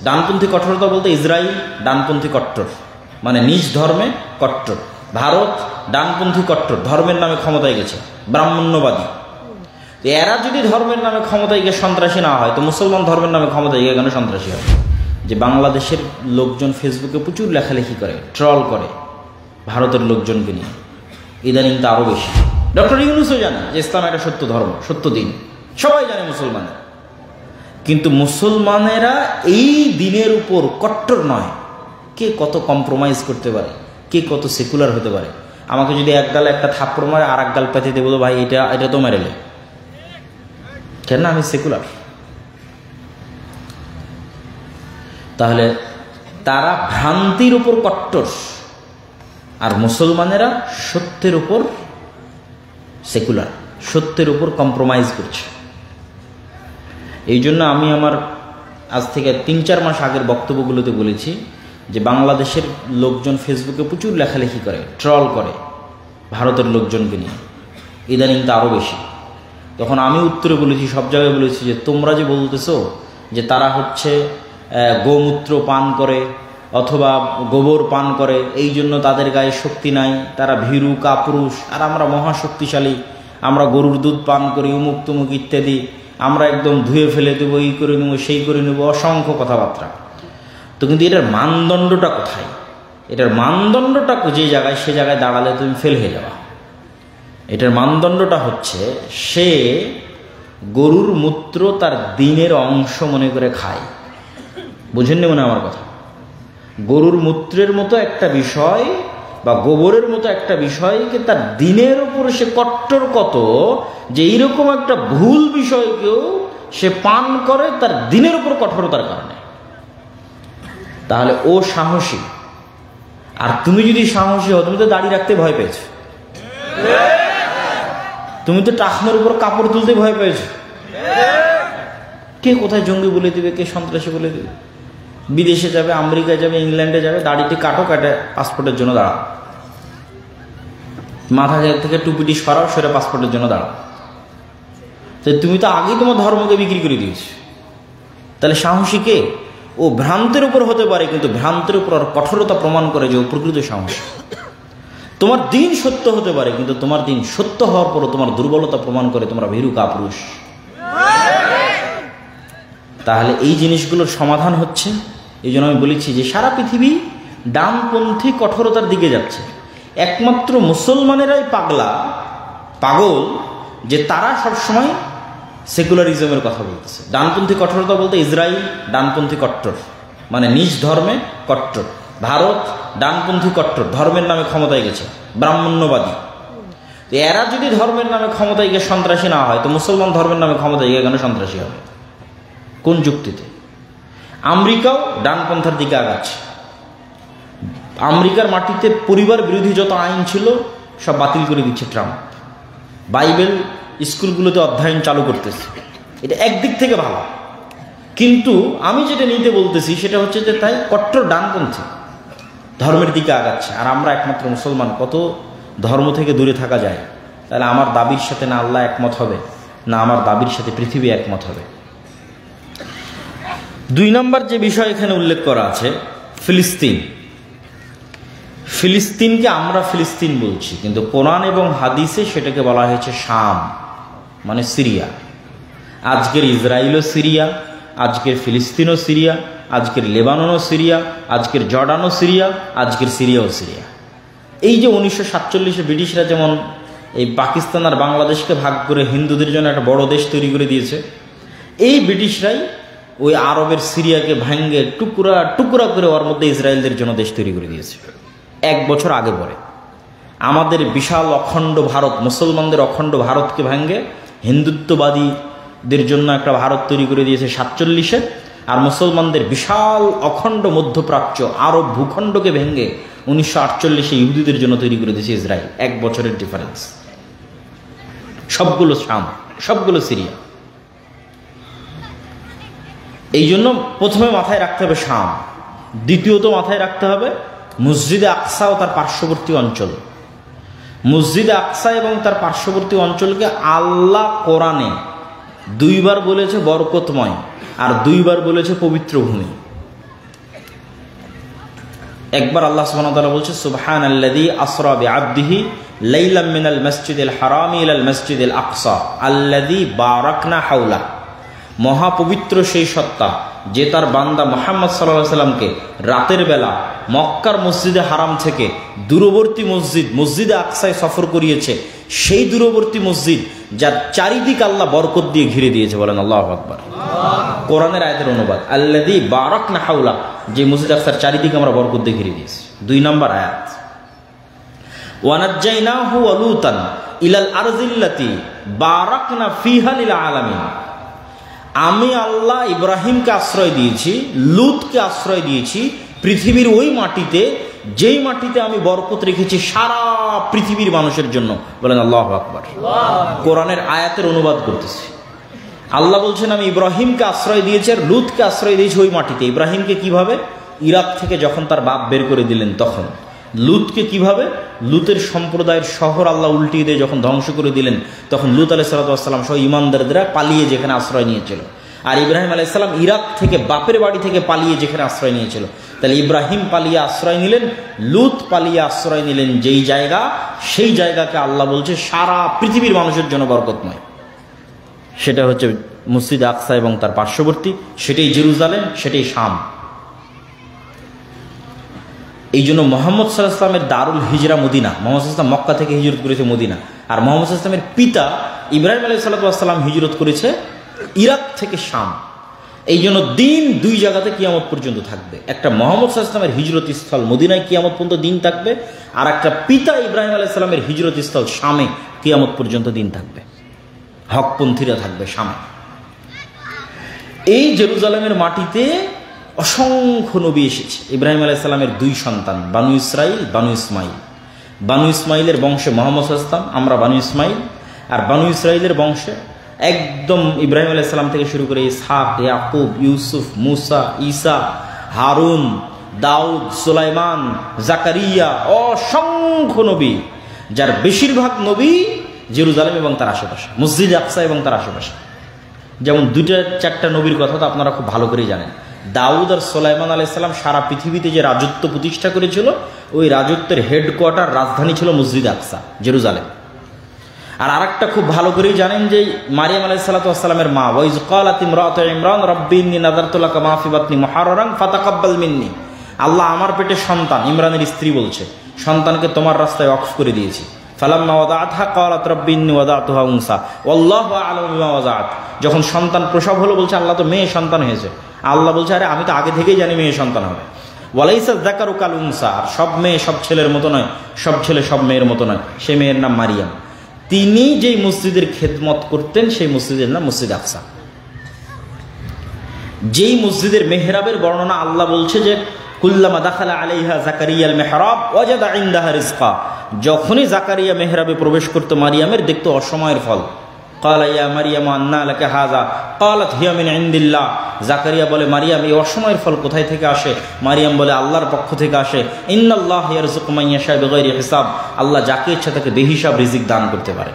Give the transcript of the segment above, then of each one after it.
ডানপন্থী কঠোরতা বলতে ইসরায়েল ডানপন্থী কট্টর, মানে নিজ ধর্মে কট্টর। ভারত ডানপন্থী কট্টর, ধর্মের নামে ক্ষমতায় গেছে, ব্রাহ্মণ্যবাদী। এরা যদি ধর্মের নামে ক্ষমতায় গিয়ে সন্ত্রাসী না হয়, তো মুসলমান ধর্মের নামে ক্ষমতায় গিয়ে কেন সন্ত্রাসী হয়? যে বাংলাদেশের লোকজন ফেসবুকে প্রচুর লেখালেখি করে, ট্রল করে ভারতের লোকজনকে নিয়ে, ইদানিং তা আরও বেশি। ডক্টর ইউনূসও জানে যে ইসলাম একটা সত্য ধর্ম, সত্য দিন, সবাই জানে মুসলমানেরা। কিন্তু মুসলমানেরা এই দিনের উপর কট্টর নয়। কে কত কম্প্রোমাইজ করতে পারে, কে কত সেকুলার হতে পারে? আমাকে যদি এক গালে একটা থাপ্পড় মারে আর এক গাল পেতে দেবো, ভাই এটা তো মেরেলে, কেন আমি সেকুলার? তাহলে তারা ভ্রান্তির উপর কট্টর, আর মুসলমানেরা সত্যের উপর সেকুলার, সত্যের উপর কম্প্রোমাইজ করছে। এই জন্য আমি আমার আজ থেকে ৩-৪ মাস আগের বক্তব্যগুলোতে বলেছি যে বাংলাদেশের লোকজন ফেসবুকে প্রচুর লেখালেখি করে, ট্রল করে ভারতের লোকজনকে নিয়ে, ইদানিং তা আরও বেশি। তখন আমি উত্তরে বলেছি, সব জায়গায় বলেছি যে তোমরা যে বলতেছো যে তারা হচ্ছে গোমূত্র পান করে অথবা গোবর পান করে, এই জন্য তাদের গায়ে শক্তি নাই, তারা ভীরু কাপুরুষ, আর আমরা মহাশক্তিশালী, আমরা গরুর দুধ পান করি, উমুক তুমুক ইত্যাদি, আমরা একদম ধুয়ে ফেলে দেবো, এই করে নেবো, সেই করে নেবো, অসংখ্য কথাবার্তা। তো কিন্তু এটার মানদণ্ডটা কোথায়? এটার মানদণ্ডটা যে জায়গায়, সে জায়গায় দাঁড়ালে তুমি ফেল হয়ে যাবা। এটার মানদণ্ডটা হচ্ছে সে গরুর মূত্র তার দিনের অংশ মনে করে খায়। বুঝেননি মনে আমার কথা? গরুর মূত্রের মতো একটা বিষয় বা গোবরের মতো একটা বিষয়কে তার দিনের উপর সে কট্টর কত, যে এইরকম একটা ভুল বিষয়কেও সে পান করে তার দিনের উপর কঠোরতার কারণে। তাহলে ও সাহসী, আর তুমি যদি সাহসী হও, তুমি তো দাড়ি রাখতে ভয় পেয়েছো, তুমি তো টাকনোর উপর কাপড় তুলতে ভয় পেয়েছো। কে কোথায় জঙ্গি বলে দিবে, কে সন্ত্রাসী বলে দিবে। বিদেশে যাবে, আমেরিকায় যাবে, ইংল্যান্ডে যাবে, দাড়িটি কাটো, কাটে পাসপোর্টের জন্য দাঁড়াও, মাথা থেকে টুপিটি সরাও, সেটা পাসপোর্টের জন্য দাঁড়াও। তো তুমি তো আগেই তোমার ধর্মকে বিক্রি করে দিয়েছো। তাহলে সাহসী কে? ও ভ্রান্তের উপর হতে পারে, কিন্তু ভ্রান্তের উপর আর কঠোরতা প্রমাণ করে যে ও প্রকৃত সাহসী। তোমার দিন সত্য হতে পারে, কিন্তু তোমার দিন সত্য হওয়ার পরও তোমার দুর্বলতা প্রমাণ করে তোমরা ভীরু কাপুরুষ। তাহলে এই জিনিসগুলোর সমাধান হচ্ছে, এই জন্য আমি বলেছি যে সারা পৃথিবী ডানপন্থী কঠোরতার দিকে যাচ্ছে। একমাত্র মুসলমানেরাই পাগল যে তারা সবসময় সেকুলারিজমের কথা বলতেছে। ডানপন্থী কঠোরতা বলতে ইসরায়েল ডানপন্থী কট্টর, মানে নিজ ধর্মে কট্টর। ভারত ডানপন্থী কট্টর, ধর্মের নামে ক্ষমতায় গেছে, ব্রাহ্মণ্যবাদী। এরা যদি ধর্মের নামে ক্ষমতায় গিয়ে সন্ত্রাসী না হয়, তো মুসলমান ধর্মের নামে ক্ষমতায় গিয়ে কেন সন্ত্রাসী হবে? কোন যুক্তিতে? আমেরিকাও ডানপন্থার দিকে আগাচ্ছে। আমেরিকার মাটিতে পরিবার বিরোধী যত আইন ছিল সব বাতিল করে দিচ্ছে ট্রাম্প। বাইবেল স্কুলগুলোতে অধ্যয়ন চালু করতেছে। এটা একদিক থেকে ভালো, কিন্তু আমি যেটা নিতে বলতেছি সেটা হচ্ছে যে তাই কট্টর ডানপন্থী ধর্মের দিকে আগাচ্ছে। আর আমরা একমাত্র মুসলমান, কত ধর্ম থেকে দূরে থাকা যায়। তাহলে আমার দাবির সাথে না আল্লাহ একমত হবে, না আমার দাবির সাথে পৃথিবী একমত হবে। 2 নম্বর যে বিষয় এখানে উল্লেখ করা আছে, ফিলিস্তিন। ফিলিস্তিনকে আমরা ফিলিস্তিন বলছি, কিন্তু কোরআন এবং হাদিসে সেটাকে বলা হয়েছে শাম, মানে সিরিয়া। আজকের ইসরায়েলও সিরিয়া, আজকের ফিলিস্তিনও সিরিয়া, আজকের লেবাননও সিরিয়া, আজকের জর্ডানও সিরিয়া, আজকের সিরিয়াও সিরিয়া। এই যে 1947-এ ব্রিটিশরা যেমন এই পাকিস্তান আর বাংলাদেশকে ভাগ করে হিন্দুদের জন্য একটা বড় দেশ তৈরি করে দিয়েছে, এই ব্রিটিশরাই ওই আরবের সিরিয়াকে ভাঙ্গে টুকরা টুকরা করে ওর মধ্যে ইসরায়েলদের জন্য দেশ তৈরি করে দিয়েছে 1 বছর আগে পরে। আমাদের বিশাল অখণ্ড ভারত, মুসলমানদের অখণ্ড ভারতকে ভাঙ্গে হিন্দুত্ববাদীদের জন্য একটা ভারত তৈরি করে দিয়েছে 47-এ, আর মুসলমানদের বিশাল অখণ্ড মধ্যপ্রাচ্য আরব ভূখণ্ডকে ভেঙ্গে 1948-এ ইহুদিদের জন্য তৈরি করে দিয়েছে ইসরায়েল। 1 বছরের ডিফারেন্স। সবগুলো শাম, সবগুলো সিরিয়া। এই জন্য প্রথমে মাথায় রাখতে হবে শাম, দ্বিতীয়ত মাথায় রাখতে হবে মসজিদে আকসা ও তার পার্শ্ববর্তী অঞ্চল। মসজিদে আকসা এবং তার পার্শ্ববর্তী অঞ্চলকে আল্লাহ কোরআনে 2 বার বলেছে বরকতময়, আর 2 বার বলেছে পবিত্র ভূমি। একবার আল্লাহ সুবহানাহু ওয়া তাআলা বলছে সুবহানাল্লাযী আসরা বিআবদিহি লাইলাম মিনাল মাসজিদিল হারামি ইলাল মাসজিদিল আকসা আল্লাযী বারাকনা হাওলা। মহাপবিত্র সেই সত্তা যে তার বান্দা মুহাম্মদ সাল্লাল্লাহু আলাইহি সাল্লামকে রাতের বেলা মক্কার মসজিদে হারাম থেকে দূরবর্তী মসজিদে আকসায় সফর করিয়েছে, সেই দূরবর্তী মসজিদ যার চারিদিক আল্লাহ বরকত দিয়ে ঘিরে দিয়েছে। বলেন আল্লাহু আকবার। কোরআনের আয়াতের অনুবাদ আল্লাযী বারাকনা হাওলা, যে মসজিদ আকসার চারিদিক আমরা বরকত দিয়ে ঘিরে দিয়েছি। 2 নম্বর আয়াত ওয়ানাজ্জাইনাহু ওয়া লূতান ইলাল আরজিল্লাতি বারাকনা ফিহা লিল আলামিন। আমি আল্লাহ ইব্রাহিমকে আশ্রয় দিয়েছি, লূতকে আশ্রয় দিয়েছি পৃথিবীর ওই মাটিতে, যেই মাটিতে আমি বরকত রেখেছি সারা পৃথিবীর মানুষের জন্য। বলেন আল্লাহু আকবার। কোরআনের আয়াতের অনুবাদ করতেছি। আল্লাহ বলছেন আমি ইব্রাহিমকে আশ্রয় দিয়েছি আর লূতকে আশ্রয় দিয়েছি ওই মাটিতে। ইব্রাহিমকে কিভাবে? ইরাক থেকে যখন তার বাপ বের করে দিলেন তখন। লূতকে কিভাবে? লূতের সম্প্রদায়ের শহর আল্লাহ উল্টিয়ে দিয়ে যখন ধ্বংস করে দিলেন তখন লূত আলাইহিস সালাম সহ ঈমানদাররা পালিয়ে যেখানে আশ্রয় নিয়েছিল। আর ইব্রাহিম আলাইহিস সালাম ইরাক থেকে বাপের বাড়ি থেকে পালিয়ে যেখানে আশ্রয় নিয়েছিল। তাহলে ইব্রাহিম পালিয়ে আশ্রয় নিলেন, লূত পালিয়ে আশ্রয় নিলেন যেই জায়গা, সেই জায়গাকে আল্লাহ বলছে সারা পৃথিবীর মানুষের জন্য বরকতময়। সেটা হচ্ছে মসজিদ আকসা এবং তার পার্শ্ববর্তী, সেটাই জেরুজালেম, সেটাই শাম। এই জন্য মোহাম্মদ সাল্লাল্লাহু আলাইহি ওয়াসাল্লামের দারুল হিজরা মদিনা। মোহাম্মদ সাল্লাল্লাহু আলাইহি ওয়াসাল্লাম মক্কা থেকে হিজরত করেছে মদিনা, আর মোহাম্মদ সাল্লাল্লাহু আলাইহি ওয়াসাল্লামের পিতা ইব্রাহিম আলাইহিস সালাম হিজরত করেছে ইরাক থেকে শাম। এই জন্য দিন 2 জায়গাতে কিয়ামত পর্যন্ত থাকবে। একটা মোহাম্মদ সাল্লাল্লাহু আলাইহি ওয়াসাল্লামের হিজরত স্থল মদিনায় কিয়ামত পর্যন্ত দিন থাকবে, আর একটা পিতা ইব্রাহিম আলাইহিস সালামের হিজরত স্থল শামে কিয়ামত পর্যন্ত দিন থাকবে। হকপন্থীরা থাকবে শামে। এই জেরুজালেমের মাটিতে অসংখ্য নবী এসেছে। ইব্রাহিম আলাইহিস সালামের 2 সন্তান, বানু ইসরাইল, বানু ইসমাইল। বানু ইসমাইলের বংশে মোহাম্মদ সাল্লাল্লাহু আলাইহি ওয়াসাল্লাম, আমরা বানু ইসমাইল। আর বানু ইসরাইলের বংশে একদম ইব্রাহিম আলাইহিস সালাম থেকে শুরু করে ইসহাক, ইয়াকুব, ইউসুফ, মুসা, ঈসা, হারুন, দাউদ, সুলাইমান, জাকারিয়া, অসংখ্য নবী, যার বেশিরভাগ নবী জেরুজালেম এবং তার আশেপাশে, মসজিদ আকসা এবং তার আশেপাশে। যেমন 2-4টা নবীর কথা তো আপনারা খুব ভালো করেই জানেন। দাউদ আর সুলাইমান আলাইহিস সালাম সারা পৃথিবীতে যে রাজত্ব প্রতিষ্ঠা করেছিল, ওই রাজত্বের হেডকোয়ার্টার রাজধানী ছিল মসজিদ আকসা, জেরুজালেম। আর আরেকটা খুব ভালো করেই জানেন যে মারিয়াম আলাইহিস সালামের মা, ওয়াইজ ক্বালাত ইমরাতু ইমরান রাব্বি ইন্নী নাযারতু লাকা মা ফি বাতনি মুহাররান ফাতাকাব্বাল মিন্নি। আল্লাহ আমার পেটে সন্তান, ইমরানের স্ত্রী বলছে, সন্তানকে তোমার রাস্তায় ওয়াকফ করে দিয়েছি। ফালাম্মা ওয়াদাআতহা ক্বালাত রাব্বি ইন্নী ওয়াদাতুহা উনসা ওয়াল্লাহু আ'লামু বিমা ওয়াদাআত। যখন সন্তান প্রসব হলো বলছে আল্লাহ তো মেয়ে সন্তান হয়েছে। আল্লাহ বলছে আরে আমি তো আগে থেকেই জানি মেয়ে সন্তান হবে। ওয়ালাইসা যাকারু কাল উনসা, আর সব মেয়ে সব ছেলের মতো নয়, সব ছেলে সব মেয়ের মতো নয়। সে মেয়ের নাম মারিয়াম। তিনি যেই মসজিদের খেদমত করতেন সেই মসজিদের নাম মসজিদ আকসা। যেই মসজিদের মেহরাবের বর্ণনা আল্লাহ বলছে যে কুল্লামা দাখালা আলাইহা জাকারিয়াল মেহরাব ওয়াজাদা ইনদাহা রিজকা। যখনই জাকারিয়া মেহরাবে প্রবেশ করতো মারিয়ামের দেখতো অসময়ের ফল। ক্বালা ইয়া মারিয়াম আন্না লাকা হাযা ক্বালাত হিয়া মিন ইনদিল্লাহ। জাকারিয়া বলে মারিয়াম এই অসময়ের ফল কোথায় থেকে আসে? মারিয়াম বলে আল্লাহর পক্ষ থেকে আসে। ইন্নাল্লাহ ইয়ারযুকু মান ইয়াশা বিগাইরি হিসাব। আল্লাহ যাকে ইচ্ছা তাকে বেহিসাব রিজিক দান করতে পারে।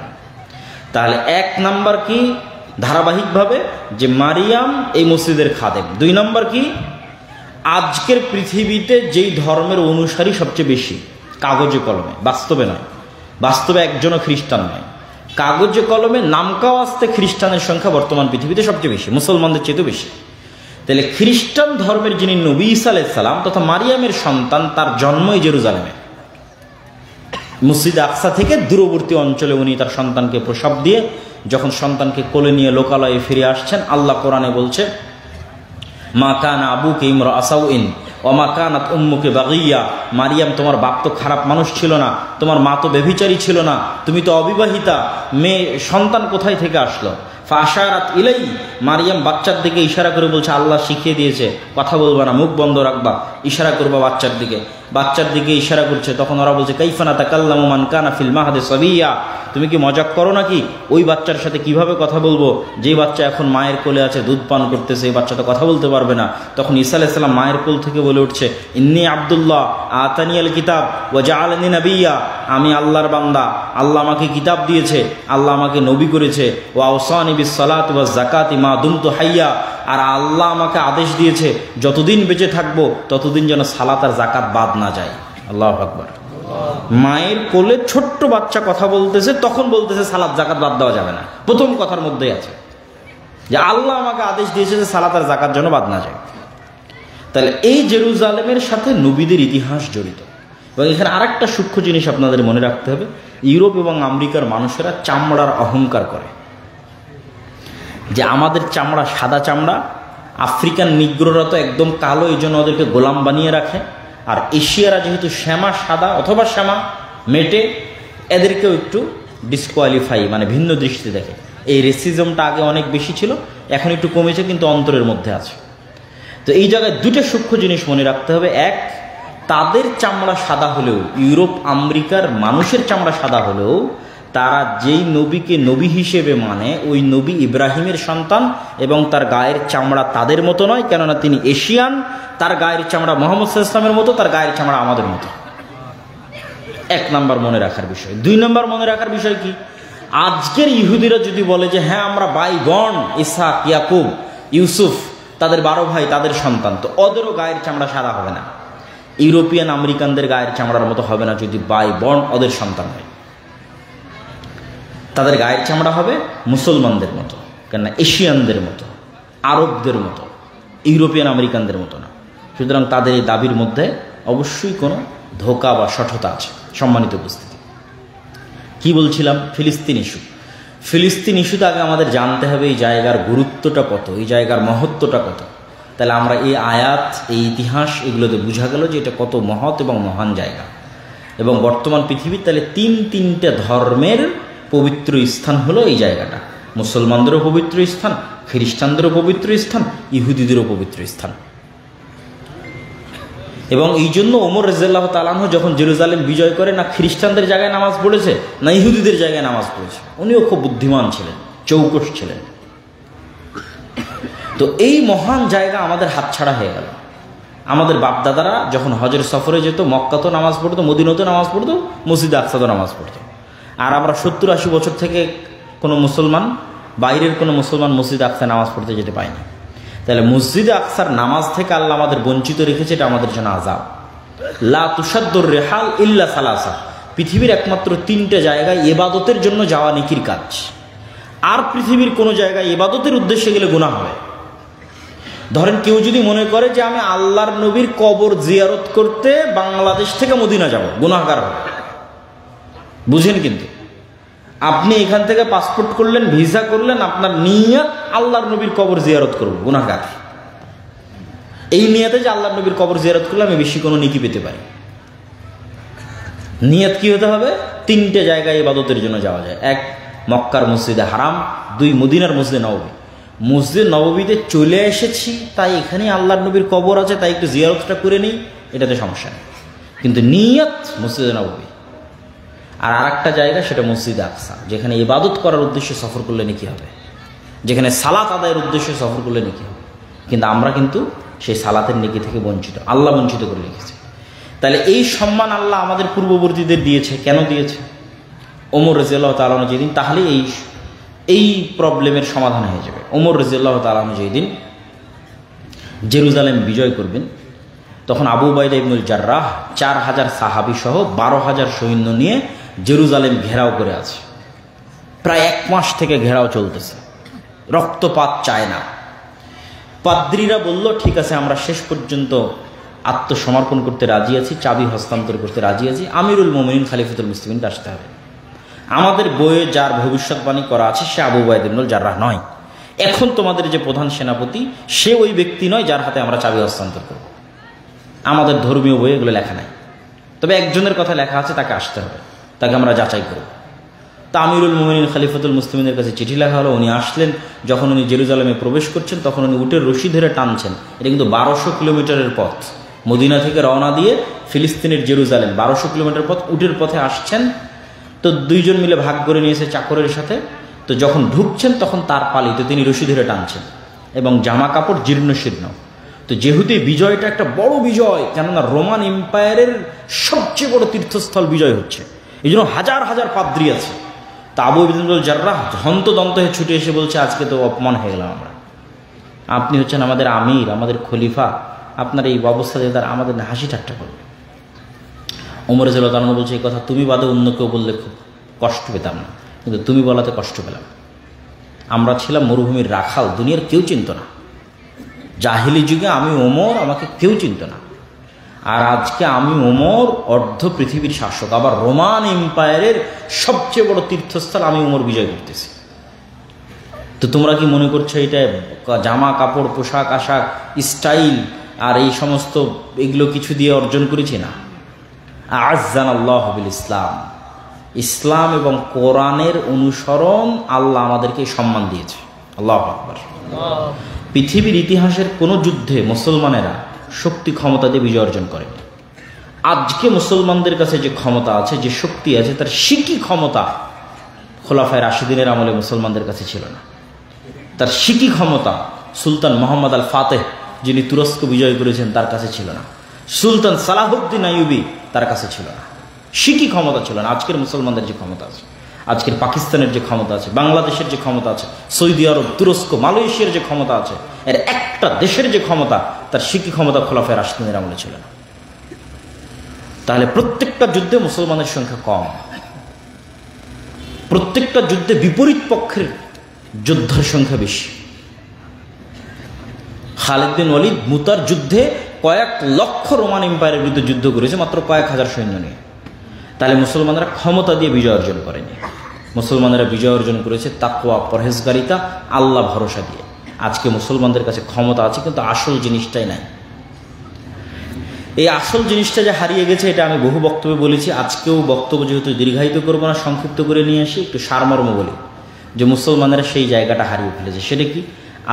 তাহলে 1 নাম্বার কি ধারাবাহিকভাবে যে মারিয়াম এই মসজিদের খাদেম। 2 নাম্বার কি আজকের পৃথিবীতে যেই ধর্মের অনুসারী সবচেয়ে বেশি, কাগজে কলমে, বাস্তবে নয়। বাস্তবে একজনও খ্রিস্টান নয়, কাগজে কলমে নামকাও আসতে খ্রিস্টানের সংখ্যা বর্তমান পৃথিবীতে সবচেয়ে বেশি, মুসলমানদের চেয়েও বেশি। তাহলে খ্রিস্টান ধর্মের যিনি নবী ঈসা আলাইহিস সালাম তথা মারিয়ামের সন্তান, তার জন্মই জেরুজালেমে। মসজিদ আকসা থেকে দূরবর্তী অঞ্চলে উনি তার সন্তানকে প্রসব দিয়ে যখন সন্তানকে কোলে নিয়ে লোকালয়ে ফিরে আসছেন, আল্লাহ কোরআনে বলছে মা কানা আবুকে ইমরা সাউইন ওয়া মা কানাত উম্মুকে বাগিয়া। মারিয়াম তোমার বাপ তো খারাপ মানুষ ছিল না, তোমার মা তো ব্যভিচারী ছিল না, তুমি তো অবিবাহিতা, মেয়ে সন্তান কোথায় থেকে আসলো? ফাশারাত ইলাই। মারিয়াম বাচ্চার দিকে ইশারা করে বলছে আল্লাহ শিখিয়ে দিয়েছে কথা বলবা না, মুখ বন্ধ রাখবা, ইশারা করবা বাচ্চার দিকে। বাচ্চার দিকে ইশারা করছে, তখন ওরা বলছে কাইফা নাতাকাল্লামু মান কানা ফিল মাহদি সাবিয়া। তুমি কি মজাক করো নাকি? ওই বাচ্চার সাথে কিভাবে কথা বলবো যে বাচ্চা এখন মায়ের কোলে আছে, দুধ পান করতেছে, এই বাচ্চা তো কথা বলতে পারবে না। তখন ঈসা আলাইহিস সালাম মায়ের কোল থেকে বলে উঠছে ইন্নী আব্দুল্লাহ আতানিয়াল কিতাব ওয়া জাআলানি নাবিয়্যা। আমি আল্লাহর বান্দা, আল্লাহ আমাকে কিতাব দিয়েছে, আল্লাহ আমাকে নবী করেছে। ওয়া আওসানি বিস সালাতি ওয়াজ যাকাতি মা দুমতু হাইয়া। আর আল্লাহ আমাকে আদেশ দিয়েছে যতদিন বেঁচে থাকবো ততদিন যেন সালাত আর যাকাত বাদ না যায়। আল্লাহু আকবার। মায়ের কোলে ছোট্ট বাচ্চা কথা বলতেছে, তখন বলতেছে সালাত যাকাত বাদ দেওয়া যাবে না। প্রথম কথার মধ্যেই আছে যে আল্লাহ আমাকে আদেশ দিয়েছে যে সালাত আর যাকাত যেন বাদ না যায়। তাহলে এই জেরুজালেমের সাথে নবীদের ইতিহাস জড়িত। এবং এখানে আরেকটা সূক্ষ্ম জিনিস আপনাদের মনে রাখতে হবে, ইউরোপ এবং আমেরিকার মানুষেরা চামড়ার অহংকার করে যে আমাদের চামড়া সাদা চামড়া, আফ্রিকান নিগ্রোরা তো একদম কালো, এই জন্য ওদেরকে গোলাম বানিয়ে রাখে, আর এশিয়ারা যেহেতু শ্যামা সাদা অথবা শ্যামা মেটে, এদেরকেও একটু ডিসকোয়ালিফাই মানে ভিন্ন দৃষ্টিতে দেখে। এই রেসিজমটা আগে অনেক বেশি ছিল, এখন একটু কমেছে, কিন্তু অন্তরের মধ্যে আছে। তো এই জায়গায় দুটো সূক্ষ্ম জিনিস মনে রাখতে হবে। এক, তাদের চামড়া সাদা হলেও, ইউরোপ আমেরিকার মানুষের চামড়া সাদা হলেও, তারা যেই নবীকে নবী হিসেবে মানে ওই নবী ইব্রাহিমের সন্তান, এবং তার গায়ের চামড়া তাদের মতো নয়, কেননা তিনি এশিয়ান। তার গায়ের চামড়া মুহাম্মদ সাল্লাল্লাহু আলাইহি ওয়াসাল্লামের মতো, তার গায়ের চামড়া আমাদের মতো। এক নাম্বার মনে রাখার বিষয়। দুই নাম্বার মনে রাখার বিষয় কি, আজকের ইহুদিরা যদি বলে যে হ্যাঁ আমরা বাইগণ, ইসহাক, ইয়াকুব, ইউসুফ, তাদের 12 ভাই, তাদের সন্তান, তো ওদেরও গায়ের চামড়া সাদা হবে না, ইউরোপিয়ান আমেরিকানদের গায়ের চামড়ার মতো হবে না যদি বাই বর্ন ওদের সন্তান হয়। তাদের গায়ের চামড়া হবে মুসলমানদের মতো, কেননা এশিয়ানদের মতো, আরবদের মতো, ইউরোপিয়ান আমেরিকানদের মতো না। সুতরাং তাদের এই দাবির মধ্যে অবশ্যই কোনো ধোঁকা বা সঠতা আছে। সম্মানিত উপস্থিতি, কি বলছিলাম? ফিলিস্তিন ইস্যু। ফিলিস্তিন ইস্যুতে আগে আমাদের জানতে হবে এই জায়গার গুরুত্বটা কত, এই জায়গার মহত্বটা কত। তাহলে আমরা এই আয়াত, এই ইতিহাস, এগুলোতে বোঝা গেল যে এটা কত মহৎ এবং মহান জায়গা। এবং বর্তমান পৃথিবীর তাহলে তিনটা ধর্মের পবিত্র স্থান হলো এই জায়গাটা। মুসলমানদেরও পবিত্র স্থান, খ্রিস্টানদেরও পবিত্র স্থান, ইহুদিদেরও পবিত্র স্থান। এবং এই জন্য ওমর রাদিয়াল্লাহু তাআলা আনহু যখন জেরুজালেম বিজয় করে, না খ্রিস্টানদের জায়গায় নামাজ পড়েছে না ইহুদিদের জায়গায় নামাজ পড়েছে। উনিও খুব বুদ্ধিমান ছিলেন, চৌকস ছিলেন। তো এই মহান জায়গা আমাদের হাতছাড়া হয়ে গেল। আমাদের বাপদাদারা যখন হজের সফরে যেত, মক্কাতেও নামাজ পড়তো, মদিনাতেও নামাজ পড়তো, মসজিদে আকসাতেও নামাজ পড়তো। আর আমরা 70-80 বছর থেকে কোনো মুসলমান, বাইরের কোনো মুসলমান মসজিদে আকসায় নামাজ পড়তে যেতে পায়নি। তাহলে মসজিদে আকসার নামাজ থেকে আল্লাহ আমাদের বঞ্চিত রেখেছে, এটা আমাদের জন্য আযাব। লা তুসাদ্দুর রিহাল ইল্লা সালাসা, পৃথিবীর একমাত্র 3টে জায়গায় ইবাদতের জন্য যাওয়া নেকির কাজ। আর পৃথিবীর কোনো জায়গায় ইবাদতের উদ্দেশ্যে গেলে গুনাহ হবে। ধরেন কেউ যদি মনে করে যে আমি আল্লাহর নবীর কবর জিয়ারত করতে বাংলাদেশ থেকে মদিনা যাব, গুনাহগার হবে। বুঝেন? কিন্তু আপনি এখান থেকে পাসপোর্ট করলেন, ভিসা করলেন, আপনার নিয়ত আল্লাহর নবীর কবর জিয়ারত করব, গুনাহগার। এই নিয়তে যে আল্লাহর নবীর কবর জিয়ারত করলে আমি বেশি কোনো নেকি পেতে পারি। নিয়ত কি হতে হবে? 3টে জায়গায় ইবাদতের জন্য যাওয়া যায়। 1, মক্কার মসজিদে হারাম। 2, মদিনার মসজিদে নববী। মসজিদ নববীতে চলে এসেছি, তাই এখানে আল্লাহর নবীর কবর আছে, তাই একটু জিয়ারতটা করে নিই, এটাতে সমস্যা নেই। কিন্তু নিয়ত মসজিদে নববী। আর আরেকটা জায়গা, সেটা মসজিদে আকসা, যেখানে ইবাদত করার উদ্দেশ্যে সফর করলে নেকি হবে, যেখানে সালাত আদায়ের উদ্দেশ্যে সফর করলে নেকি হবে। কিন্তু আমরা কিন্তু সেই সালাতের নেকি থেকে বঞ্চিত, আল্লাহ বঞ্চিত করে রেখেছে। তাহলে এই সম্মান আল্লাহ আমাদের পূর্ববর্তীদের দিয়েছে। কেন দিয়েছে? ওমর রাদিয়াল্লাহু তাআলা আনহু যেদিন, তাহলে এই প্রবলেমের সমাধান হয়ে যাবে। ওমর রাদিয়াল্লাহু তাআলা আনহু যেদিন জেরুজালেম বিজয় করবেন, তখন আবু উবাইদা ইবনুল জাররাহ 4000 সাহাবী সহ 12000 সৈন্য নিয়ে জেরুজালেম ঘেরাও করে আছে। প্রায় 1 মাস থেকে ঘেরাও চলতেছে, রক্তপাত চায় না। পাদ্রীরা বলল ঠিক আছে, আমরা শেষ পর্যন্ত আত্মসমর্পণ করতে রাজি আছি, চাবি হস্তান্তর করতে রাজি আছি, আমিরুল মুমিনিন খলিফাতুল মুসলিমিনকে আসতে হবে। আমাদের বইয়ে যার ভবিষ্যৎবাণী করা আছে সে আবু উবাইদা ইবনুল জাররাহ নয়। এখন তোমাদের যে প্রধান সেনাপতি সে ওই ব্যক্তি নয় যার হাতে আমরা চাবি হস্তান্তর করব। আমাদের ধর্মীয় বইয়ে এগুলো লেখা নাই, তবে একজনের কথা লেখা আছে, তাকে আসতে হবে, তাকে আমরা যাচাই করব। তা আমিরুল মুমিনিন খলিফাতুল মুসলিমিনের কাছে চিঠি লেখা হলো। উনি আসলেন, যখন উনি জেরুজালেমে প্রবেশ করছেন তখন উনি উটের রশি ধরে টানছেন। এটা কিন্তু 1200 কিলোমিটারের পথ, মদিনা থেকে রওনা দিয়ে ফিলিস্তিনের জেরুজালেম 1200 কিলোমিটার পথ উটের পথে আসছেন। তো 2 জন মিলে ভাগ করে নিয়েছে চাকরের সাথে। তো যখন ঢুকছেন তখন তার পালিতে তিনি রশি ধরে টানছেন, এবং জামা কাপড় জীর্ণ শীর্ণ। তো যেহেতু এই বিজয়টা একটা বড় বিজয়, কেননা রোমান এম্পায়ারের সবচেয়ে বড় তীর্থস্থল বিজয় হচ্ছে, এই জন্য হাজার হাজার পাদ্রী আছে। তা আবু উবাইদা ইবনুল জাররাহ হন্তদন্ত হয়ে ছুটে এসে বলছে আজকে তো অপমান হয়ে গেলাম আমরা, আপনি হচ্ছেন আমাদের আমির, আমাদের খলিফা, আপনার এই অবস্থা দিয়ে তারা আমাদের হাসি ঠাট্টা করবে। ওমর রাদিয়াল্লাহু তাআলা বলছে, এই কথা তুমি বাদে অন্য কেউ বললে খুব কষ্ট পেতাম না, কিন্তু তুমি বলাতে কষ্ট পেলাম। আমরা ছিলাম মরুভূমির রাখাল, দুনিয়ার কেউ চিনত না। জাহিলি যুগে আমি ওমর, আমাকে কেউ চিনত না। আর আজকে আমি ওমর অর্ধ পৃথিবীর শাসক, আবার রোমান এম্পায়ারের সবচেয়ে বড় তীর্থস্থল আমি ওমর বিজয় করতেছি। তো তোমরা কি মনে করছো এটা জামা কাপড়, পোশাক আশাক, স্টাইল আর এই সমস্ত এগুলো কিছু দিয়ে অর্জন করেছি? না। আ'আজ্জানাল্লাহু বিল ইসলাম, ইসলাম এবং কোরআনের অনুসরণ আল্লাহ আমাদেরকে সম্মান দিয়েছে। আল্লাহু আকবার। পৃথিবীর ইতিহাসের কোনো যুদ্ধে মুসলমানেরা শক্তি ক্ষমতা দিয়ে বিজয় অর্জন করেনি। আজকে মুসলমানদের কাছে যে ক্ষমতা আছে, যে শক্তি আছে, তার সিকি ক্ষমতা খোলাফায়ে রাশিদিনের আমলে মুসলমানদের কাছে ছিল না। তার সিকি ক্ষমতা সুলতান মোহাম্মদ আল ফাতেহ, যিনি তুরস্ক বিজয় করেছেন, তার কাছে ছিল না। সুলতান সালাহুদ্দিন আইয়ুবী তার কাছে ছিল না। সিকি ক্ষমতা ছিল না। আজকের মুসলমানদের যে ক্ষমতা আছে, আজকের পাকিস্তানের যে ক্ষমতা আছে, বাংলাদেশের যে ক্ষমতা আছে, সৌদি আরব, তুরস্ক, মালয়েশিয়ার যে ক্ষমতা আছে, এর একটা দেশের যে ক্ষমতা, তার সিকি ক্ষমতা খোলাফায়ে রাশিদিনের আমলে ছিল না। তাহলে প্রত্যেকটা যুদ্ধে মুসলমানের সংখ্যা কম, প্রত্যেকটা যুদ্ধে বিপরীত পক্ষের যোদ্ধার সংখ্যা বেশি। খালিদ বিন ওয়ালিদ মুতার যুদ্ধে কয়েক লক্ষ রোমান এম্পায়ারের বিরুদ্ধে যুদ্ধ করেছে মাত্র কয়েক হাজার সৈন্য নিয়ে। তাহলে মুসলমানরা ক্ষমতা দিয়ে বিজয় অর্জন করেনি, মুসলমানেরা বিজয় অর্জন করেছে তাকওয়া, পরহেজগারিতা, আল্লাহ ভরসা দিয়ে। আজকে মুসলমানদের কাছে ক্ষমতা আছে, কিন্তু আসল জিনিসটাই নাই। এই আসল জিনিসটা যে হারিয়ে গেছে, এটা আমি বহু বক্তব্যে বলেছি। আজকেও বক্তব্য যেহেতু দীর্ঘায়িত করবো না, সংক্ষিপ্ত করে নিয়ে আসি, একটু সারমর্ম বলি যে মুসলমানেরা সেই জায়গাটা হারিয়ে ফেলেছে। সেটা কি?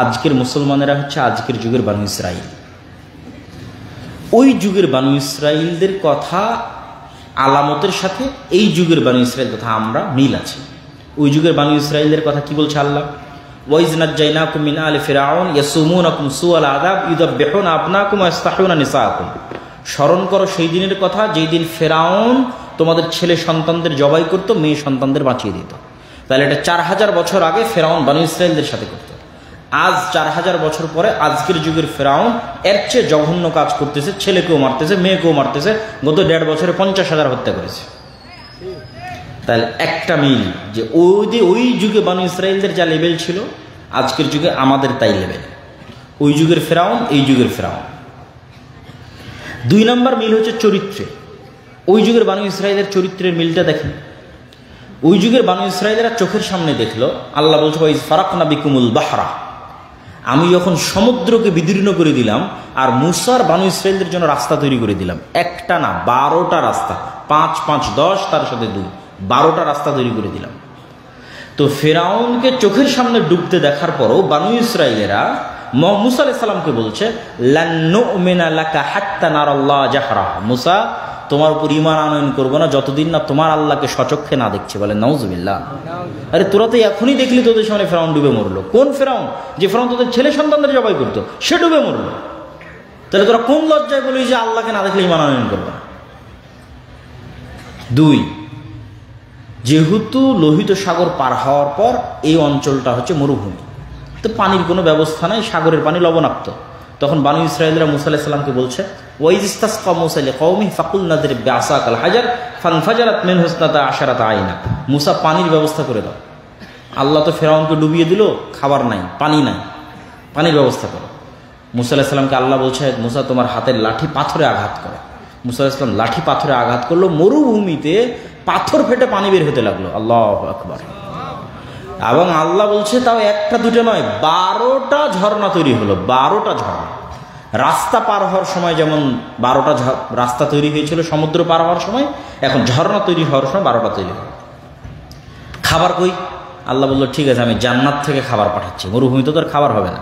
আজকের মুসলমানেরা হচ্ছে আজকের যুগের বানু ইসরাইল। ওই যুগের বানু ইসরাইলদের কথা আলামতের সাথে এই যুগের বানু ইসরাইল কথা আমরা মিল আছে। ওই যুগের বানু ইসরাইলদের কথা কি বলছে আল্লাহ? ওয়াইজ নাজ্জাইনাকুম মিন আলি ফিরআউন ইয়াসুমুনাকুম সুআল আযাব ইউযাব্বিহুনা আবনাকুম ওয়া ইস্তাহয়ুনা নিসাআকুম। স্মরণ করো সেই দিনের কথা, যেই দিন ফিরআউন তোমাদের ছেলে সন্তানদের জবাই করত, মেয়ে সন্তানদের বাঁচিয়ে দিত। তাহলে এটা 4000 বছর আগে ফিরআউন বানু ইসরাইলদের সাথে করত। আজ 4000 বছর পরে আজকের যুগের ফিরআউন এর চেয়ে জঘন্য কাজ করতেছে, ছেলেকেও মারতেছে, মেয়েকেও মারতেছে। গত 1.5 বছরে 50,000 হত্যা করেছে। তাহলে একটা মিল যে ওই যুগে বানু ইসরাইলদের যা লেভেল ছিল, আজকের যুগে আমাদের তাই লেভেল। ওই যুগের ফিরআউন, এই যুগের ফিরআউন। 2 নম্বর মিল হচ্ছে চরিত্রে। ওই যুগের বানু ইসরাইলের চরিত্রের মিলটা দেখেন। ওই যুগের বানু ইসরাইলেরা চোখের সামনে দেখলো, আল্লাহ বলছে ওয়াইজ ফারাকনা বিকুমুল বাহরা, আমি যখন সমুদ্রকে বিদীর্ণ করে দিলাম আর মুসার বানু ইসরাইলদের জন্য রাস্তা তৈরি করে দিলাম। একটা না, 12টা রাস্তা, 5 5 10 তার সাথে 2, 12টা রাস্তা তৈরি করে দিলাম। তো ফিরআউনকে চোখের সামনে ডুবতে দেখার পরও বানু ইসরাইলেরা মুসা আলাইহিস সালামকে বলছে লান নুমিনা লাকা হাত্তা নারাল্লাহ জাহরা, মুসা তোমার উপর ঈমান আনয়ন করবো না যতদিন না তোমার আল্লাহকে সচক্ষে না দেখছে। বলে নাউজুবিল্লাহ। আরে তোরা তো এখনই দেখলি তোদের সামনে ফিরআউন ডুবে মরলো। কোন ফিরআউন? যে ফিরআউন তোদের ছেলে সন্তানদের জবাই করতো, সে ডুবে মরলো। তাহলে তোরা কোন লজ্জায় বলি যে আল্লাহকে না দেখলে ঈমান আনয়ন করবো না? 2, যেহেতু লোহিত সাগর পার হওয়ার পর এই অঞ্চলটা হচ্ছে মরুভূমি, তো পানির কোনো ব্যবস্থা নাই, সাগরের পানি লবণাক্ত। তখন বানু ইসরাইলরা মুসা আলাইহিস সালামকে বলছে ওয়াইজ ইসতাসকা মুসা লিকাওমিহি ফাকুলনা দিরিব বিআসাকাল হাজার ফানফাজারাত মিনহু ইসনাতা আশারাতা আইনা। মুসা পানির ব্যবস্থা করে দাও। আল্লাহ তো ফিরআউনকে ডুবিয়ে দিল, খাবার নাই, পানি নাই, পানির ব্যবস্থা করো। মুসা আলাইহিস সালামকে আল্লাহ বলছে মুসা তোমার হাতের লাঠি পাথরে আঘাত করো। মুসা আলাইহিস সালাম লাঠি পাথরে আঘাত করলো, মরুভূমিতে পাথর ফেটে পানি বের হতে লাগলো। আল্লাহু আকবার। এবং আল্লাহ বলছে তাও একটা দুটো নয়, 12টা ঝর্ণা তৈরি হলো। 12টা ঝর্ণা। রাস্তা পার হওয়ার সময় যেমন 12টা রাস্তা তৈরি হয়েছিল সমুদ্র পার হওয়ার সময়, এখন ঝর্ণা তৈরি হওয়ার সময় 12টা তৈরি হলো। খাবার কই? আল্লাহ বললো ঠিক আছে আমি জান্নাত থেকে খাবার পাঠাচ্ছি। মরুভূমিতে তো আর খাবার হবে না,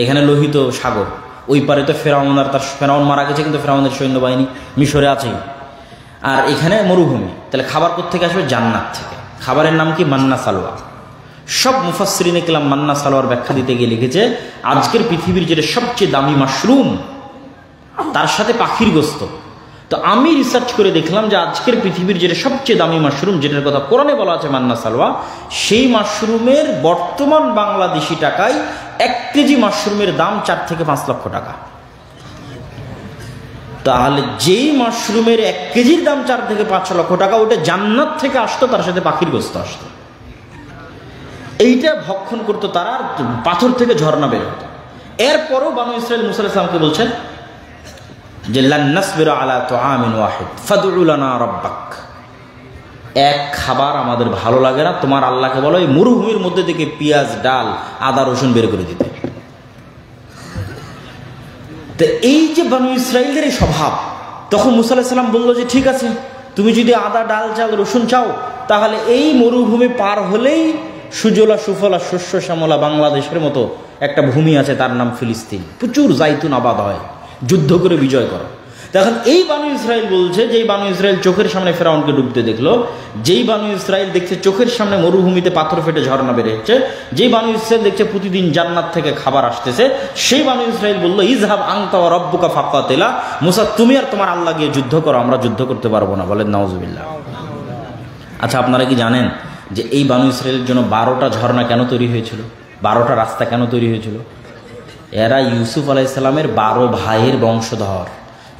এখানে লোহিত সাগর, ওই পারে তো ফিরআউন আর তার ফিরআউন মারা গেছে, কিন্তু ফিরআউনের সৈন্যবাহিনী মিশরে আছেই, আর এখানে মরুভূমি। তাহলে খাবার কোত্থেকে আসবে? জান্নাত থেকে। খাবারের নাম কি? মান্না সালোয়া। সব মুফাসসিরিনে কেরাম মান্না সালোয়ার ব্যাখ্যা দিতে গিয়ে লিখেছে আজকের পৃথিবীর যেটা সবচেয়ে দামি মাশরুম, তার সাথে পাখির গোস্ত। তো আমি রিসার্চ করে দেখলাম যে আজকের পৃথিবীর যেটা সবচেয়ে দামি মাশরুম, যেটার কথা কোরআনে বলা আছে মান্না সালোয়া, সেই মাশরুমের বর্তমান বাংলাদেশি টাকায় 1 কেজি মাশরুমের দাম 4 থেকে 5 লক্ষ টাকা। তাহলে যেই মাশরুমের 1 কেজির দাম 4 থেকে 5 লক্ষ টাকা, ওটা জান্নাত থেকে আসতো, তার সাথে পাখির গোস্ত আসতো। এইটা ভক্ষণ করতো তারা, আর পাথর থেকে ঝর্ণা বের হতো। এরপরও বানু ইসরাইল মুসা আলাইহিস সালামকে বলছেন যে লান নাসবিরা আলা তুআমিন ওয়াহিদ ফাদউ লানা রাব্বাক, এক খাবার আমাদের ভালো লাগে না, তোমার আল্লাহকে বলো এই মরুভূমির মধ্যে থেকে পেঁয়াজ, ডাল, আদা, রসুন বের করে দিতে। তো এই যে বানু ইসরাইলের এই স্বভাব, তখন মুসা আলাইহিস সালাম বলল যে ঠিক আছে, তুমি যদি আদা, ডাল, চাল, রসুন চাও, তাহলে এই মরুভূমি পার হলেই সুজলা সুফলা শস্য শ্যামলা বাংলাদেশের মতো একটা ভূমি আছে, তার নাম ফিলিস্তিন, প্রচুর জাইতুন আবাদ হয়, যুদ্ধ করে বিজয় করো। তখন এই বানু ইসরাইল বলছে, যেই বানু ইসরাইল চোখের সামনে ফেরাউনকে ডুবতে দেখলো, যেই বানু ইসরাইল দেখছে চোখের সামনে মরুভূমিতে পাথর ফেটে ঝর্ণা বের হচ্ছে, যেই বানু ইসরাইল দেখছে প্রতিদিন জান্নাত থেকে খাবার আসতেছে, সেই বানু ইসরাইল বলল ইযহাব আনতা ওয়া রাব্বুকা ফাকাতিলা, মুসা তুমি আর তোমার আল্লাহ গিয়ে যুদ্ধ করো, আমরা যুদ্ধ করতে পারবো না। বলেন নাউজুবিল্লাহ। আচ্ছা, আপনারা কি জানেন যে এই বানু ইসরাইলের জন্য 12টা ঝর্ণা কেন তৈরি হয়েছিল? 12টা রাস্তা কেন তৈরি হয়েছিল? এরা ইউসুফ আলাইহিস সালামের 12 ভাইয়ের বংশধর,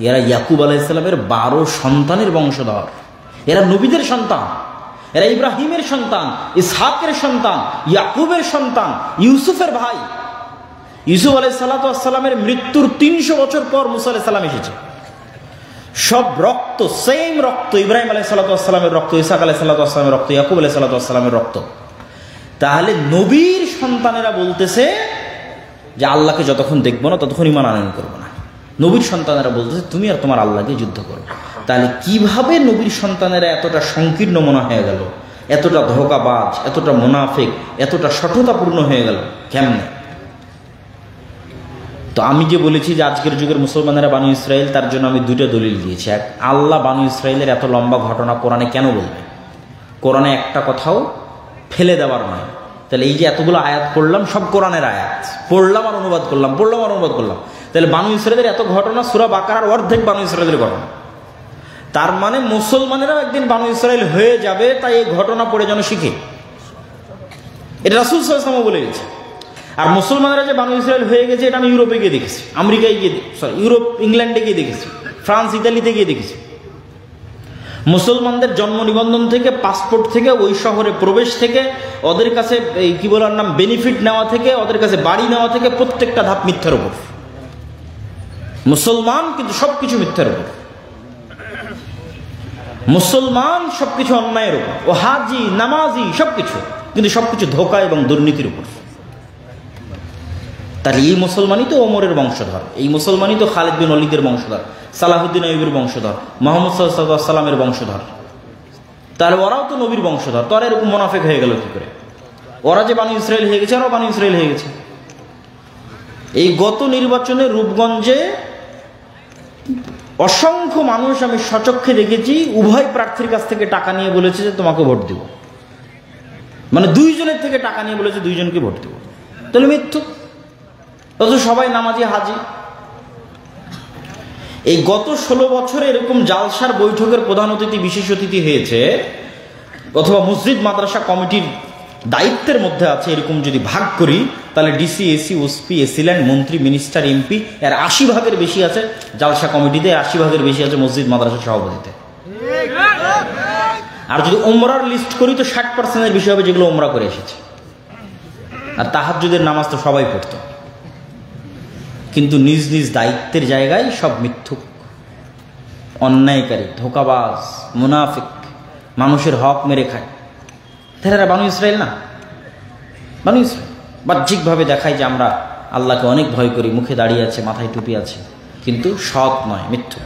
এরা ইয়াকুব আলাইহিস সালামের 12 সন্তানের বংশধর, এরা নবীদের সন্তান, এরা ইব্রাহিমের সন্তান, ইসহাকের সন্তান, ইয়াকুবের সন্তান, ইউসুফের ভাই। ইউসুফ আলাইহিস সালামের মৃত্যুর 300 বছর পর মুসা আলাইহিস সালাম এসেছে। সব রক্ত, সেম রক্ত, ইব্রাহিম আলাইহিস সালামের রক্ত, ইসহাক আলাইহিস সালামের রক্ত, ইয়াকুব আলাইহিস সালামের রক্ত। তাহলে নবীর সন্তানেরা বলতেছে যে আল্লাহকে যতক্ষণ দেখবো না ততক্ষণ ঈমান আনয়ন করবো না। নবীর সন্তানেরা বলতেছে তুমি আর তোমার আল্লাহকে যুদ্ধ করো। তাহলে কিভাবে নবীর সন্তানেরা এতটা সংকীর্ণ মনে হয়ে গেল, এতটা ধোঁকাবাজ, এতটা মুনাফিক, এতটা সঠতাপূর্ণ হয়ে গেল কেমনে? তো আমি যে বলেছি যে আজকের যুগের মুসলমানেরা বানু ইসরাইল, তার জন্য আমি 2টা দলিল দিয়েছি। এক, আল্লাহ বানু ইসরাইলের এত লম্বা ঘটনা কোরআনে কেন বলবে? কোরআনে একটা কথাও ফেলে দেওয়ার নয়। তাহলে এই যে এতগুলো আয়াত পড়লাম, সব কোরআনের আয়াত, পড়লাম আর অনুবাদ করলাম, তাহলে বানু ইসরাইলের এত ঘটনা সূরা বাকারার অর্ধেক বানু ইসরাইলের ঘটনা। তার মানে মুসলমানেরাও একদিন বানু ইসরাইল হয়ে যাবে, তাই এই ঘটনা পড়ে যেন শিখে। এটা রাসূল সাল্লাল্লাহু আলাইহি ওয়াসাল্লাম বলে গেছে। আর মুসলমানেরা যে বানু ইসরাইল হয়ে গেছে, এটা আমি ইউরোপে গিয়ে দেখেছি, আমেরিকায় গিয়ে, ইউরোপ, ইংল্যান্ডে গিয়ে দেখেছি, ফ্রান্স, ইতালিতে গিয়ে দেখেছি। মুসলমানদের জন্ম নিবন্ধন থেকে, পাসপোর্ট থেকে, ওই শহরে প্রবেশ থেকে, ওদের কাছে এই কি বলার নাম বেনিফিট নেওয়া থেকে, ওদের কাছে বাড়ি নেওয়া থেকে, প্রত্যেকটা ধাপ মিথ্যার উপর। মুসলমান কিন্তু সবকিছু মিথ্যার উপর, মুসলমান সবকিছু অন্যায়ের উপর, ও হাজি, নামাজি সবকিছু, কিন্তু সবকিছু ধোঁকা এবং দুর্নীতির উপর। তাহলে এই মুসলমানই তো ওমরের বংশধর, এই মুসলমানই তো খালিদ বিন ওয়ালিদের বংশধর, সালাহুদ্দিন আইয়ুবের বংশধর, মুহাম্মদ সাল্লাল্লাহু আলাইহি ওয়াসাল্লামের বংশধর। তাহলে ওরাও তো নবীর বংশধর, তো আর এরকম মুনাফিক হয়ে গেল কি করে? ওরা যে বানু ইসরাইল হয়ে গেছে, ওরাও বানু ইসরাইল হয়ে গেছে। এই গত নির্বাচনে রূপগঞ্জে অসংখ্য মানুষ আমি সচক্ষে দেখেছি, উভয় প্রার্থীর কাছ থেকে টাকা নিয়ে বলেছে যে তোমাকে ভোট দিব, মানে 2 জনের থেকে টাকা নিয়ে বলেছে 2 জনকে ভোট দিব। তাহলে মিথ্যুক, অথচ সবাই নামাজি, হাজি। এই গত 16 বছরে এরকম জালসার বৈঠকের প্রধান অতিথি, বিশেষ অতিথি হয়েছে, অথবা মসজিদ মাদ্রাসা কমিটির দায়িত্বের মধ্যে আছে, এরকম যদি ভাগ করি তাহলে ডিসি, এসি, ওসপি, এসিল্যান্ড, মন্ত্রী, মিনিস্টার, এমপি, এর 80 ভাগের বেশি আছে জালসা কমিটিতে, 80 ভাগের বেশি আছে মসজিদ মাদ্রাসা সভাপতিতে। আর যদি ওমরার লিস্ট করি তো 60% বেশি হবে যেগুলো ওমরা করে এসেছে। আর তাহাজ্জুদের নামাজ তো সবাই পড়তো, কিন্তু নিজ নিজ দায়িত্বের জায়গায় সব মিথ্যুক, অন্যায়কারী, ধোঁকাবাজ, মুনাফিক, মানুষের হক মেরে খায়। তারা বানু ইসরাইল না? বানু ইসরাইল বাহ্যিকভাবে দেখায় যে আমরা আল্লাহকে অনেক ভয় করি, মুখে দাঁড়িয়ে আছে, মাথায় টুপি আছে, কিন্তু সৎ নয়, মিথ্যুক।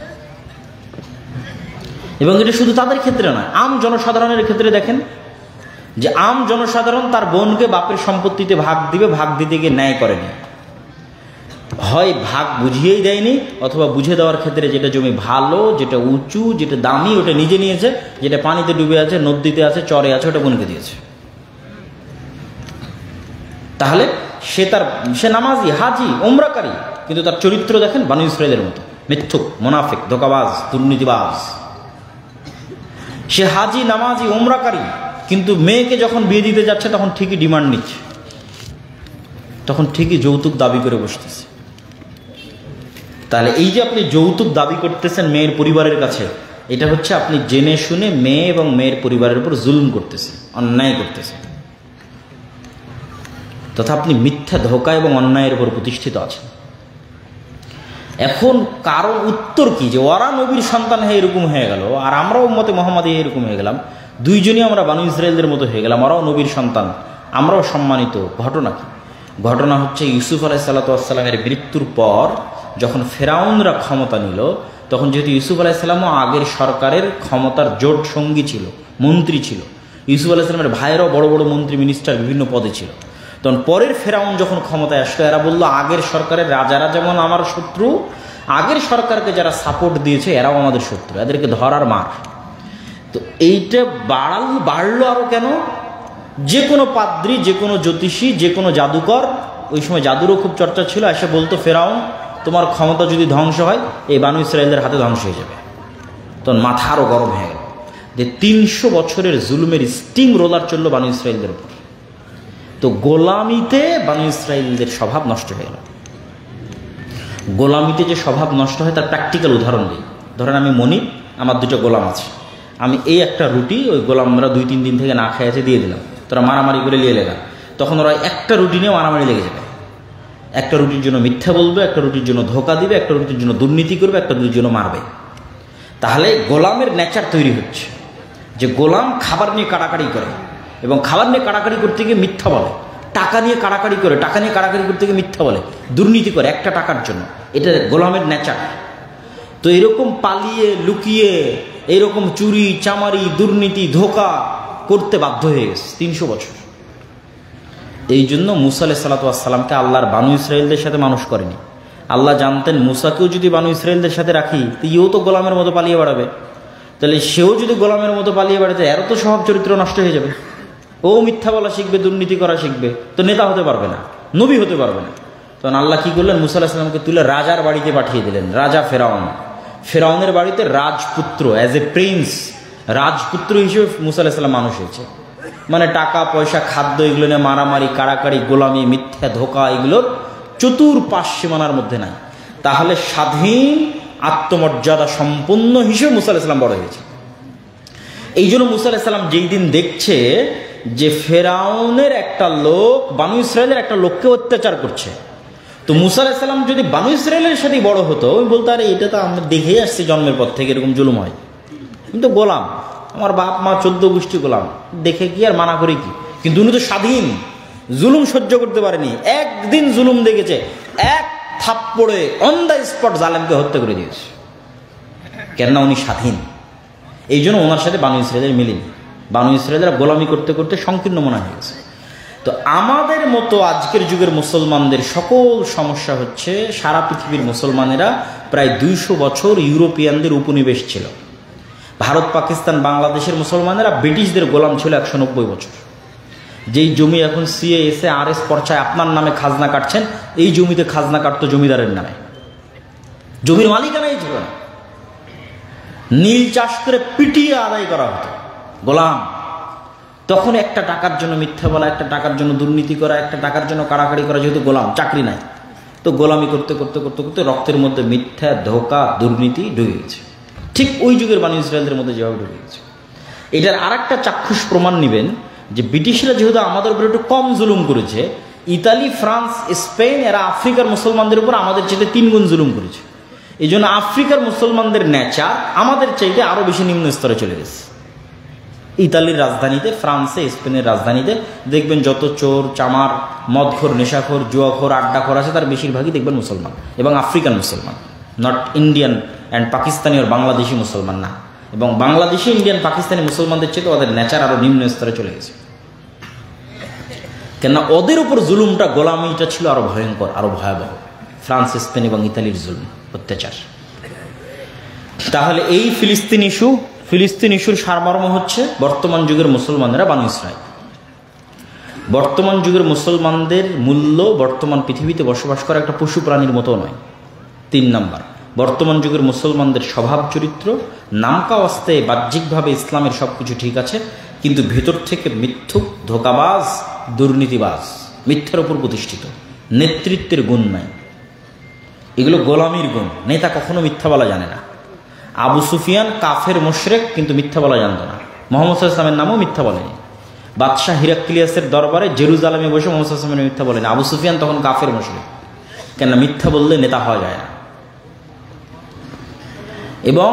এবং এটা শুধু তাদের ক্ষেত্রে নয়, আম জনসাধারণের ক্ষেত্রে দেখেন যে আম জনসাধারণ তার বোনকে বাপের সম্পত্তিতে ভাগ দিবে, ভাগ দিতে গিয়ে ন্যায় করেনি, হয় ভাগ বুঝিয়েই দেয়নি, অথবা বুঝে দেওয়ার ক্ষেত্রে যেটা জমি ভালো, যেটা উঁচু, যেটা দামি, ওটা নিজে নিয়েছে, যেটা পানিতে ডুবে আছে, নদীতে আছে, চরে আছে, ওটা বোনকে দিয়েছে। তাহলে সে নামাজি, হাজি, ওমরাকারী, কিন্তু তার চরিত্র দেখেন বানু ইসরাইলের মতো, মিথ্যুক, মুনাফিক, ধোঁকাবাজ, দুর্নীতিবাজ। সে হাজি, নামাজি, ওমরাকারী, কিন্তু মেয়েকে যখন বিয়ে দিতে যাচ্ছে তখন ঠিকই ডিমান্ড নিচ্ছে। তখন ঠিকই যৌতুক দাবি করে বসতেছে। তাহলে এই যে আপনি যৌতুক দাবি করতেছেন মেয়ের পরিবারের কাছে, এটা হচ্ছে আপনি জেনে শুনে মেয়ে এবং মেয়ের পরিবারের উপর জুলুম করতেছেন, অন্যায় করতেছেন, তথা আপনি মিথ্যা ধোঁকা এবং অন্যায়ের উপর প্রতিষ্ঠিত আছেন। এখন কারণ উত্তর কি, যে ওরা নবীর সন্তান হয়ে এরকম হয়ে গেল আর আমরাও উম্মতে মুহাম্মাদি এরকম হয়ে গেলাম, দুইজনই আমরা বানু ইসরায়েলদের মতো হয়ে গেলাম, ওরাও নবীর সন্তান, আমরাও সম্মানিত। ঘটনা কি? ঘটনা হচ্ছে ইউসুফ আলাইহিসসালামের মৃত্যুর পর যখন ফেরাউনরা ক্ষমতা নিল, তখন যেহেতু ইউসুফ আলাইহিসসালামও আগের সরকারের ক্ষমতার জোট সঙ্গী ছিল, মন্ত্রী ছিল, ইউসুফ আলাইহিসসালামের ভাইয়েরাও বড় বড় মন্ত্রী মিনিস্টার বিভিন্ন পদে ছিল। তখন পরের ফেরাউন যখন ক্ষমতায় আসলো, এরা বলল আগের সরকারের রাজারা যেমন আমার শত্রু, আগের সরকারকে যারা সাপোর্ট দিয়েছে এরাও আমাদের শত্রু, এদেরকে ধরার মার। তো এইটা বাড়লো আরো কেন? যে কোনো পাদ্রী, যে কোনো জ্যোতিষী, যে কোনো জাদুকর, ওই সময় জাদুরও খুব চর্চা ছিল, এসে বলতো ফেরাউন তোমার ক্ষমতা যদি ধ্বংস হয় এই বানু ইসরায়েলদের হাতে ধ্বংস হয়ে যাবে। তখন মাথা আরও গরম হয়ে গেল যে 300 বছরের জুলুমের স্টিম রোলার চললো বানু ইসরায়েলদের উপর। তো গোলামিতে বানু ইসরায়েলদের স্বভাব নষ্ট হয়ে গেল। গোলামিতে যে স্বভাব নষ্ট হয় তার প্র্যাকটিক্যাল উদাহরণ দিই। ধরেন আমি মনিব, আমার 2টা গোলাম আছে, আমি এই একটা রুটি ওই গোলামরা 2-3 দিন থেকে না খেয়েছে দিয়ে দিলাম, তোরা মারামারি করে নিয়ে লেগা। তখন ওরা একটা রুটি নিয়ে মারামারি লেগে যাবে, একটা রুটির জন্য মিথ্যা বলবে, একটা রুটির জন্য ধোকা দিবে, একটা রুটির জন্য দুর্নীতি করবে, একটা রুটির জন্য মারবে। তাহলে গোলামের নেচার তৈরি হচ্ছে যে গোলাম খাবার নিয়ে কাড়াকাড়ি করে, এবং খাবার নিয়ে কাড়াকাড়ি করতে গিয়ে মিথ্যা বলে, টাকা নিয়ে কাড়াকাড়ি করে, টাকা নিয়ে কাড়াকাড়ি করতে গিয়ে মিথ্যা বলে, দুর্নীতি করে একটা টাকার জন্য। এটা গোলামের নেচার। তো এরকম পালিয়ে লুকিয়ে এরকম চুরি চামারি দুর্নীতি ধোকা করতে বাধ্য হয়ে গেছে 300 বছর। এই জন্য মুসা আলাইহিসসালামকে আল্লাহর বানু ইসরায়েলদের সাথে মানুষ করেনি। আল্লাহ জানতেন মুসাকেও যদি বানু ইসরায়েলদের সাথে রাখি তো ইও তো গোলামের মতো পালিয়ে বেড়াবে, তাহলে সেও যদি গোলামের মতো পালিয়ে বেড়াতে এরও তো স্বভাব চরিত্র নষ্ট হয়ে যাবে, ও মিথ্যা বলা শিখবে, দুর্নীতি করা শিখবে, তো নেতা হতে পারবে না, নবী হতে পারবে না। তখন আল্লাহ কি করলেন, মুসা আলাইহিসসালামকে তুলে রাজার বাড়িতে পাঠিয়ে দিলেন। রাজা ফেরাউন, ফেরাউনের বাড়িতে রাজপুত্র, অ্যাজ এ প্রিন্স, রাজপুত্র হিসেবে মুসা আলাইহিসসালাম মানুষ হয়েছে। মানে টাকা পয়সা খাদ্য এগুলো নিয়ে মারামারি কাড়াকাড়ি গোলামি মিথ্যা ধোকা এগুলোর চতুর্পাশ সীমানার মধ্যে নাই। তাহলে স্বাধীন আত্মমর্যাদা সম্পন্ন হিসেবে মুসা আলাইহিসসালাম বড় হয়েছে। এই জন্য মুসা আলাইহিসসালাম যেই দিন দেখছে যে ফেরাউনের একটা লোক বানু ইসরায়েলের একটা লোককে অত্যাচার করছে, তো মুসা আলাইহিসসালাম যদি বানু ইসরায়েলের সাথেই বড় হতো, ওই বলতো আরে এটা তো আমরা দেখেই আসছি জন্মের পর থেকে এরকম জুলুম হয়, কিন্তু গোলাম, আমার বাপ মা 14 গোষ্ঠী গোলাম, দেখে কি আর মানা করি কি। কিন্তু উনি তো স্বাধীন, জুলুম সহ্য করতে পারেনি, একদিন জুলুম দেখেছে, এক থাপ্পড়ে অন দ্য স্পট জালেমকে হত্যা করে দিয়েছে। কেননা উনি স্বাধীন। এই জন্য ওনার সাথে বানু ইসরায়েলের মিলেনি, বানু ইসরায়েলরা গোলামি করতে করতে সংকীর্ণ মনে হয়ে গেছে। তো আমাদের মতো আজকের যুগের মুসলমানদের সকল সমস্যা হচ্ছে সারা পৃথিবীর মুসলমানেরা প্রায় 200 বছর ইউরোপিয়ানদের উপনিবেশ ছিল। ভারত পাকিস্তান বাংলাদেশের মুসলমানেরা ব্রিটিশদের গোলাম ছিল 190 বছর। যেই জমি এখন CAS RS পর্চায় আপনার নামে খাজনা কাটছেন, এই জমিতে খাজনা কাটতো জমিদারের নামে, জমির মালিকানাই ছিল না। নীল চাষ করে পিটিয়ে আদায় করা হতো, গোলাম। তখন একটা টাকার জন্য মিথ্যা বলা, একটা টাকার জন্য দুর্নীতি করা, একটা টাকার জন্য কাড়াকাড়ি করা, যেহেতু গোলাম, চাকরি নাই, তো গোলামি করতে করতে করতে করতে রক্তের মধ্যে মিথ্যা ধোঁকা দুর্নীতি ঢুকে গেছে। ঠিক ওই যুগের বানু ইসরায়েলদের মধ্যে যেভাবে ঢুকে গেছে। এটার আর একটা চাক্ষুষ প্রমাণ নেবেন যে ব্রিটিশরা যেহেতু আমাদের উপর একটু কম জুলুম করেছে, ইতালি ফ্রান্স স্পেন এরা আফ্রিকার মুসলমানদের উপর আমাদের চাইতে 3 গুণ জুলুম করেছে। এই জন্য আফ্রিকার মুসলমানদের নেচার আমাদের চাইতে আরো বেশি নিম্ন স্তরে চলে গেছে। ইতালির রাজধানীতে, ফ্রান্সে, স্পেনের রাজধানীতে দেখবেন যত চোর চামার মদখোর নেশাখোর জুয়াখোর আড্ডাখোর আছে তার বেশিরভাগই দেখবেন মুসলমান, এবং আফ্রিকান মুসলমান, নট ইন্ডিয়ান অ্যান্ড পাকিস্তানি আর বাংলাদেশি মুসলমান না। এবং বাংলাদেশি ইন্ডিয়ান পাকিস্তানি মুসলমানদের চেয়ে ওদের নেচার আরো নিম্ন স্তরে চলে গেছে। কেননা ওদের উপর জুলুমটা, গোলামিটা ছিল আরো ভয়ঙ্কর, আরো ভয়াবহ, ফ্রান্স স্পেন এবং ইতালির জুলুম অত্যাচার। তাহলে এই ফিলিস্তিন ইস্যুর সারমর্ম হচ্ছে বর্তমান যুগের মুসলমানেরা বানু ইসরায়েল। বর্তমান যুগের মুসলমানদের মূল্য বর্তমান পৃথিবীতে বসবাস করা একটা পশু প্রাণীর মতো নয়। 3 নাম্বার, বর্তমান যুগের মুসলমানদের স্বভাব চরিত্র নামকা অবস্থায় বাহ্যিকভাবে ইসলামের সবকিছু ঠিক আছে, কিন্তু ভেতর থেকে মিথ্যুক, ধোকাবাজ, দুর্নীতিবাজ, মিথ্যার উপর প্রতিষ্ঠিত, নেতৃত্বের গুণ নাই, এগুলো গোলামির গুণ। নেতা কখনো মিথ্যা বলা জানে না। আবু সুফিয়ান কাফের মুশরিক, কিন্তু মিথ্যা বলা জানত না। মুহাম্মদ সাল্লাল্লাহু আলাইহি ওয়াসাল্লামের নামও মিথ্যা বলেনি। বাদশাহ হিরাক্লিয়াসের দরবারে জেরুজালেমে বসে মুহাম্মদ সাল্লাল্লাহু আলাইহি ওয়াসাল্লাম মিথ্যা বলেনি। আবু সুফিয়ান তখন কাফের মুশরিক, কেন মিথ্যা বললে নেতা হওয়া যায় না। এবং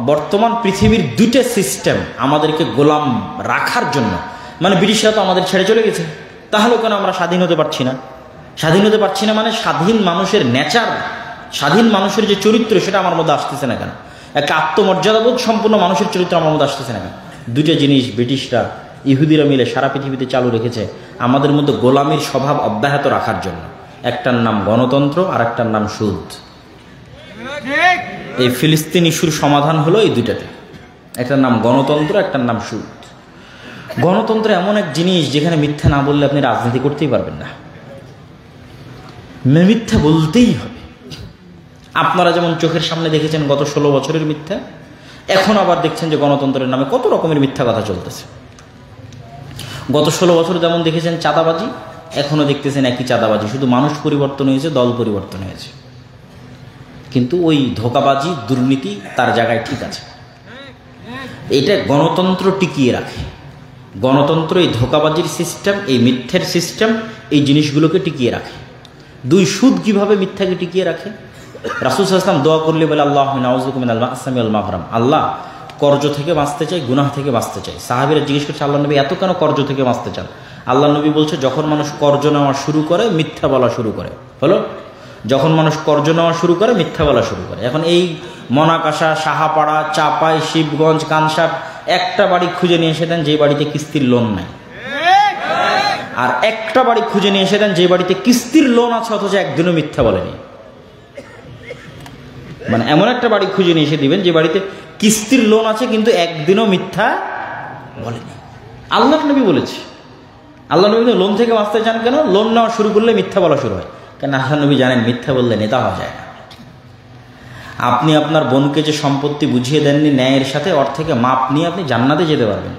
বর্তমান পৃথিবীর দুইটা সিস্টেম আমাদেরকে গোলাম রাখার জন্য, মানে ব্রিটিশরা তো আমাদের ছেড়ে চলে গেছে, তাহলে কেন আমরা স্বাধীন হতে পারছি না? স্বাধীন হতে পারছি না মানে স্বাধীন মানুষের নেচার, স্বাধীন মানুষের যে চরিত্র সেটা আমার মধ্যে আসতেছে না কেন? একটা আত্মমর্যাদাবোধ সম্পূর্ণ মানুষের চরিত্র আমার মধ্যে আসতেছে না কেন? দুইটা জিনিস ব্রিটিশরা ইহুদিরা মিলে সারা পৃথিবীতে চালু রেখেছে আমাদের মধ্যে গোলামির স্বভাব অব্যাহত রাখার জন্য। একটার নাম গণতন্ত্র আর একটার নাম সুদ। এই ফিলিস্তিন ইস্যুর সমাধান হলো এই দুইটাতে, একটার নাম গণতন্ত্র, একটার নাম সুদ। গণতন্ত্র এমন এক জিনিস যেখানে মিথ্যা না বললে আপনি রাজনীতি করতেই পারবেন না, মিথ্যা বলতেই হবে। আপনারা যেমন চোখের সামনে দেখেছেন গত 16 বছরের মিথ্যা, এখন আবার দেখছেন যে গণতন্ত্রের নামে কত রকমের মিথ্যা কথা চলতেছে। গত 16 বছর যেমন দেখেছেন চাঁদাবাজি, এখনো দেখতেছেন একই চাঁদাবাজি, শুধু মানুষ পরিবর্তন হয়েছে, দল পরিবর্তন হয়েছে, কিন্তু ওই ধোঁকাবাজি দুর্নীতি তার জায়গায় ঠিক আছে। এটা গণতন্ত্র টিকিয়ে রাখে। গণতন্ত্র এই ধোঁকাবাজির সিস্টেম, এই মিথ্যের সিস্টেম, এই জিনিসগুলোকে টিকিয়ে রাখে। দুই, সুদ কিভাবে মিথ্যাকে টিকিয়ে রাখে? রাসূল সাল্লাল্লাহু আলাইহি ওয়াসাল্লাম দোয়া করলে বলে, আল্লাহুম্মা নাউযুবিকা মিনাল মা'সামি ওয়াল মাগরাম, আল্লাহ কর্জ থেকে বাঁচতে চাই, গুনাহ থেকে বাঁচতে চাই। সাহাবীরা জিজ্ঞেস করছে, আল্লাহ নবী এত কেন কর্জ থেকে বাঁচতে চান? আল্লাহ নবী বলছে, যখন মানুষ কর্জ নেওয়া শুরু করে মিথ্যা বলা শুরু করে। হলো, যখন মানুষ কর্জ নেওয়া শুরু করে মিথ্যা বলা শুরু করে। এখন এই মনাকাশা, সাহাপাড়া, চাপাই, শিবগঞ্জ, কানসাট একটা বাড়ি খুঁজে নিয়ে এসে দেন যে বাড়িতে কিস্তির লোন নাই, আর একটা বাড়ি খুঁজে নিয়ে এসে দেন যে বাড়িতে কিস্তির লোন আছে অথচ একদিনও মিথ্যা বলেনি। মানে এমন একটা বাড়ি খুঁজে নিয়ে এসে দিবেন যে বাড়িতে কিস্তির লোন আছে কিন্তু একদিনও মিথ্যা বলেনি। আল্লাহ নবী বলেছে, আল্লাহ নবী লোন থেকে বাঁচতে চান কেন? লোন নেওয়া শুরু করলে মিথ্যা বলা শুরু হয়। কেন? আল্লাহ নবী জানেন মিথ্যা বললে নেতা হওয়া যায় না। আপনি আপনার বোনকে যে সম্পত্তি বুঝিয়ে দেননি ন্যায়ের সাথে, ওর থেকে মাপ নিয়ে আপনি জান্নাতে যেতে পারবেন,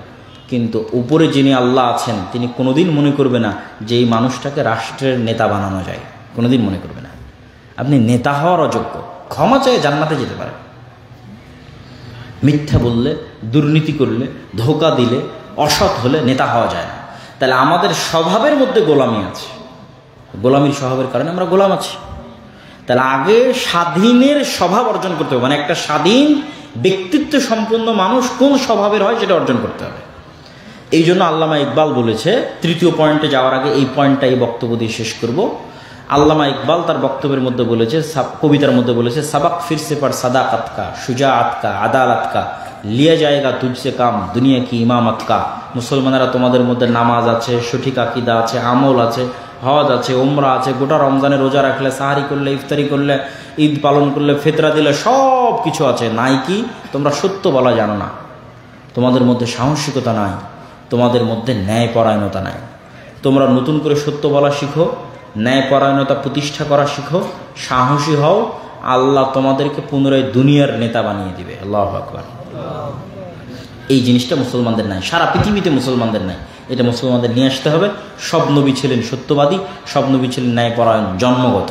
কিন্তু উপরে যিনি আল্লাহ আছেন তিনি কোনোদিন মনে করবে না যে এই মানুষটাকে রাষ্ট্রের নেতা বানানো যায়, কোনোদিন মনে করবে না। আপনি নেতা হওয়ার অযোগ্য, ক্ষমা চেয়ে জান্নাতে যেতে পারেন। মিথ্যা বললে, দুর্নীতি করলে, ধোঁকা দিলে, অসৎ হলে নেতা হওয়া যায় না। তাহলে আমাদের স্বভাবের মধ্যে গোলামি আছে, গোলামির স্বভাবের কারণে আমরা গোলাম আছি। তাহলে আগে স্বাধীনের স্বভাব অর্জন করতে হবে, মানে একটা স্বাধীন ব্যক্তিত্ব সম্পন্ন মানুষ কোন স্বভাবের হয় সেটা অর্জন করতে হবে। এই জন্য আল্লামা ইকবাল বলেছে, তৃতীয় পয়েন্টে যাওয়ার আগে এই পয়েন্টটা এই বক্তব্য দিয়ে শেষ করব। আল্লামা ইকবাল তার বক্তব্যের মধ্যে বলেছে, কবিতার মধ্যে বলেছে, সাবাক ফিরসে পর সাদাকাত কা, শুজাআত কা, আদালত কা, লিয়া জায়েগা তুঝসে কাম, দুনিয়া কি ইমামত কা। মুসলমানেরা তোমাদের মধ্যে নামাজ আছে, সঠিক আকীদা আছে, আমল আছে, হজ আছে, উমরা আছে, গোটা রমজানে রোজা রাখলে, সাহারি করলে, ইফতারি করলে, ঈদ পালন করলে, ফিতরা দিলে, সব কিছু আছে। নাই কি তোমরা সত্য বলা জানো না, তোমাদের মধ্যে সাহসিকতা নাই, তোমাদের মধ্যে ন্যায়পরায়ণতা নাই। তোমরা নতুন করে সত্য বলা শিখো, ন্যায়পরায়ণতা প্রতিষ্ঠা করা শিখো, সাহসী হও, আল্লাহ তোমাদেরকে পুনরায় দুনিয়ার নেতা বানিয়ে দিবে। আল্লাহু আকবার। এই জিনিসটা মুসলমানদের নাই, সারা পৃথিবীতে মুসলমানদের নাই। এটা মুসলমানদের নিয়ে আসতে হবে। সব নবী ছিলেন সত্যবাদী, সব নবী ছিলেন ন্যায়পরায়ণ, জন্মগত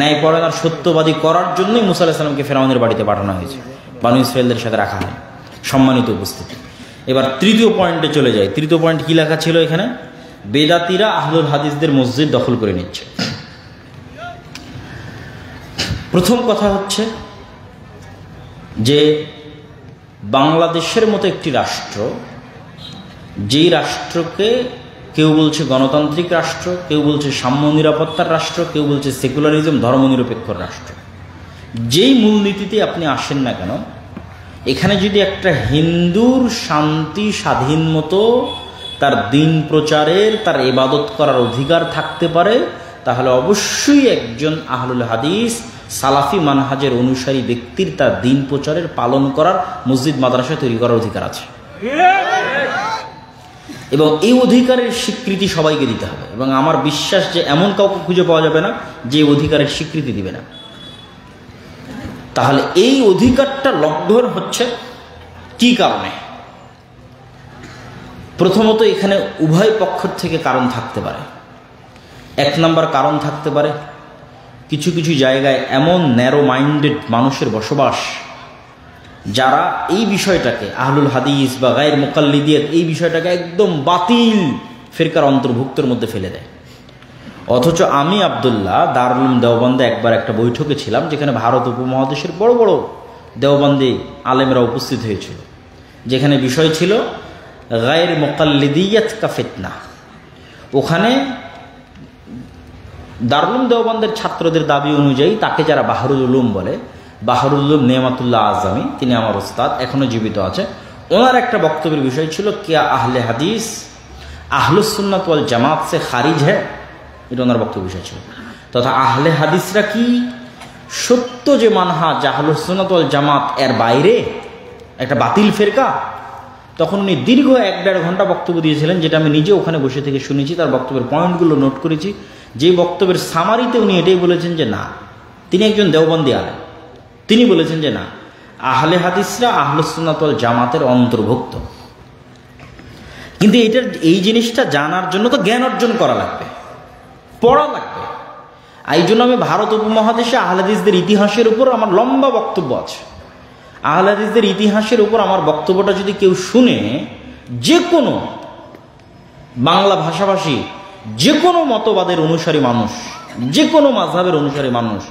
ন্যায়পরায়ণ আর সত্যবাদী করার জন্যই মুসা আলাইহিস সালামকে ফেরাউনের বাড়িতে পাঠানো হয়েছে, বনী ইসরাঈলদের সাথে রাখা হয়। সম্মানিত উপস্থিতি, এবার তৃতীয় পয়েন্টে চলে যায়। তৃতীয় পয়েন্ট কি লেখা ছিল এখানে? বেদাতিরা আহলুল হাদিসদের মসজিদ দখল করে নিচ্ছে। প্রথম কথা হচ্ছে যে বাংলাদেশের মতো একটি রাষ্ট্র, যেই রাষ্ট্রকে কেউ বলছে গণতান্ত্রিক রাষ্ট্র, কেউ বলছে সাম্য নিরাপত্তার রাষ্ট্র, কেউ বলছে সেকুলারিজম, ধর্মনিরপেক্ষ রাষ্ট্র, যেই মূলনীতিতে আপনি আসেন না কেন, এখানে যদি একটা হিন্দুর শান্তি স্বাধীন মতো তার দিন প্রচারের, তার ইবাদত করার অধিকার থাকতে পারে, তাহলে অবশ্যই একজন আহলুল হাদিস সালাফি মানহাজের অনুসারী ব্যক্তির তার দিন প্রচারের, পালন করার, মসজিদ মাদ্রাসা তৈরি করার অধিকার আছে। এবং এই অধিকারের স্বীকৃতি সবাইকে দিতে হবে। এবং আমার বিশ্বাস যে এমন কাউকে খুঁজে পাওয়া যাবে না যে অধিকারের স্বীকৃতি দিবে না। তাহলে এই অধিকারটা লঙ্ঘন হচ্ছে কি কারণে? প্রথমত এখানে উভয় পক্ষ থেকে কারণ থাকতে পারে। এক নম্বর কারণ থাকতে পারে, কিছু কিছু জায়গায় এমন ন্যারো মাইন্ডেড মানুষের বসবাস, যারা এই বিষয়টাকে আহলুল হাদিস বা গায়ের মুকাল্লিদিয়াত এই বিষয়টাকে একদম বাতিল ফিরকার অন্তর্ভুক্তের মধ্যে ফেলে দেয়। অথচ আমি আব্দুল্লাহ দারুল উলুম দেওবন্দে একবার একটা বৈঠকে ছিলাম, যেখানে ভারত উপমহাদেশের বড় বড় দেওবন্দি আলেমরা উপস্থিত হয়েছিল, যেখানে বিষয় ছিল গায়ের মুকাল্লিদিয়াত কা ফিতনা। ওখানে দারুল উলুম দেওবন্দের ছাত্রদের দাবি অনুযায়ী তাকে যারা বাহরুল উলুম বলে, বাহরুল উলুম নেয়ামাতুল্লাহ আজমি, তিনি আমার ওস্তাদ, এখনও জীবিত আছে, ওনার একটা বক্তব্যের বিষয় ছিল কিয়া আহলে হাদিস আহলুস সুন্নাত ওয়াল জামাত সে খারিজ হ্যাঁ, এটা ওনার বক্তব্য বিষয় ছিল। তথা আহলে হাদিসরা কি সত্য যে মানহাজ আহলুস সুন্নাত ওয়াল জামাত এর বাইরে একটা বাতিল ফেরকা? তখন উনি দীর্ঘ 1-1.5 ঘন্টা বক্তব্য দিয়েছিলেন, যেটা আমি নিজে ওখানে বসে থেকে শুনেছি, তার বক্তব্যের পয়েন্টগুলো নোট করেছি। যে বক্তব্যের সামারিতে উনি এটাই বলেছেন যে না, তিনি একজন দেওবন্দি আলেম, তিনি বলেছেন যে না, আহলে হাদিসরা আহলুস সুন্নাত ওয়াল জামাতের অন্তর্ভুক্ত। কিন্তু এই জিনিসটা জানার জন্য তো জ্ঞান অর্জন করা লাগবে, পড়া লাগবে। এই জন্য আমি ভারত উপমহাদেশে আহলে হাদিসদের ইতিহাসের উপর আমার লম্বা বক্তব্য আছে। আহলে হাদিসদের ইতিহাসের উপর আমার বক্তব্যটা যদি কেউ শুনে, যে কোনো বাংলা ভাষাভাষী যে কোনো মতবাদের অনুসারী মানুষ, যে কোনো মাযহাবের অনুসারী মানুষ,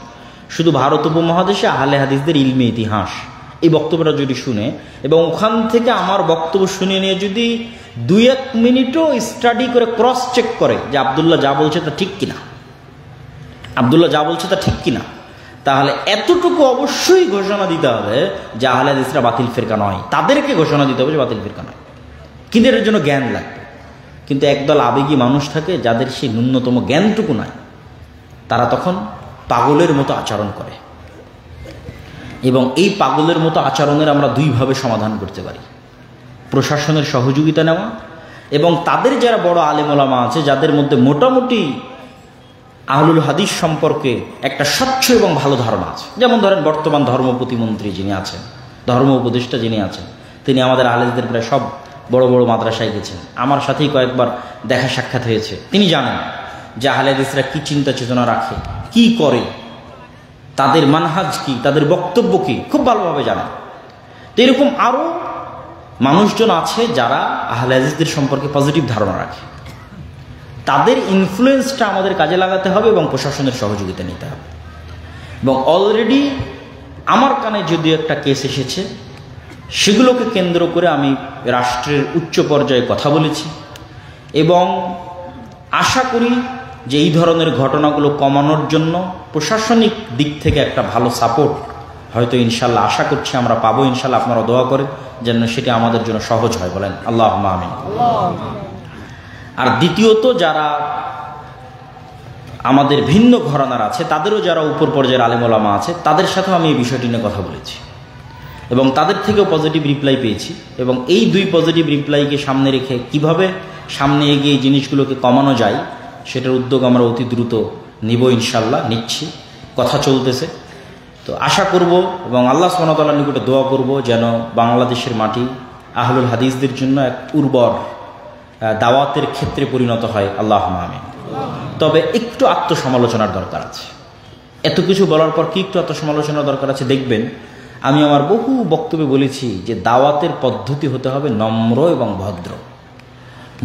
শুধু ভারত উপমহাদেশে আহলে হাদিসদের ইলমে ইতিহাস এই বক্তব্যটা যদি শুনে এবং ওখান থেকে আমার বক্তব্য শুনে নিয়ে যদি 2-1 মিনিটও স্টাডি করে ক্রস চেক করে যে আব্দুল্লাহ যা বলছে তা ঠিক কিনা, আব্দুল্লাহ যা বলছে তা ঠিক কিনা, তাহলে এতটুকু অবশ্যই ঘোষণা দিতে হবে যে আহলে হাদিসরা বাতিল ফিরকা নয়, তাদেরকে ঘোষণা দিতে হবে যে বাতিল ফিরকা নয়। কিন্তু এর জন্য জ্ঞান লাগবে। কিন্তু একদল আবেগী মানুষ থাকে যাদের সেই ন্যূনতম জ্ঞানটুকু নাই, তারা তখন পাগলের মতো আচরণ করে। এবং এই পাগলের মতো আচরণের আমরা 2 ভাবে সমাধান করতে পারি: প্রশাসনের সহযোগিতা নেওয়া এবং তাদের যারা বড় আলেম ওলামা আছে, যাদের মধ্যে মোটামুটি আহলুল হাদিস সম্পর্কে একটা স্বচ্ছ এবং ভালো ধারণা আছে। যেমন ধরেন বর্তমান ধর্ম প্রতিমন্ত্রী যিনি আছেন, ধর্ম উপদেষ্টা যিনি আছেন, তিনি আমাদের আহলে হাদিসদের প্রায় সব বড় বড় মাদ্রাসায় গেছেন, আমার সাথেই কয়েকবার দেখা সাক্ষাৎ হয়েছে। তিনি জানেন যে আহলে হাদিসরা কি চিন্তা চেতনা রাখে, কি করে, তাদের মানহাজ কি, তাদের বক্তব্য কি, খুব ভালোভাবে জানেন। তো এরকম আরও মানুষজন আছে যারা আহলে হাদিসদের সম্পর্কে পজিটিভ ধারণা রাখে। তাদের ইনফ্লুয়েন্সটা আমাদের কাজে লাগাতে হবে এবং প্রশাসনের সহযোগিতা নিতে হবে। এবং অলরেডি আমার কানে যদিও একটা কেস এসেছে, সেগুলোকে কেন্দ্র করে আমি রাষ্ট্রের উচ্চ পর্যায়ে কথা বলেছি এবং আশা করি যে এই ধরনের ঘটনাগুলো কমানোর জন্য প্রশাসনিক দিক থেকে একটা ভালো সাপোর্ট হয়তো ইনশাল্লাহ আশা করছি আমরা পাবো। ইনশাল্লাহ আপনারা দোয়া করেন যেন সেটি আমাদের জন্য সহজ হয়, বলেন আল্লাহুম্মা আমিন। আর দ্বিতীয়ত, যারা আমাদের ভিন্ন ঘরানার আছে, তাদেরও যারা উপর পর্যায়ের আলেম ওলামা আছে, তাদের সাথেও আমি এই বিষয়টি নিয়ে কথা বলেছি এবং তাদের থেকেও পজিটিভ রিপ্লাই পেয়েছি। এবং এই 2 পজিটিভ রিপ্লাইকে সামনে রেখে কিভাবে সামনে এগিয়ে এই জিনিসগুলোকে কমানো যায় সেটার উদ্যোগ আমরা অতি দ্রুত নিব, ইনশাল্লাহ নিচ্ছি, কথা চলতেছে। তো আশা করব এবং আল্লাহ সুবহানাহু ওয়া তাআলার নিকটে দোয়া করব যেন বাংলাদেশের মাটি আহলুল হাদিসদের জন্য এক উর্বর দাওয়াতের ক্ষেত্রে পরিণত হয়, আল্লাহুম্মা আমিন। তবে একটু আত্মসমালোচনার দরকার আছে। এত কিছু বলার পর কি একটু আত্মসমালোচনার দরকার আছে? দেখবেন আমি আমার বহু বক্তব্যে বলেছি যে দাওয়াতের পদ্ধতি হতে হবে নম্র এবং ভদ্র।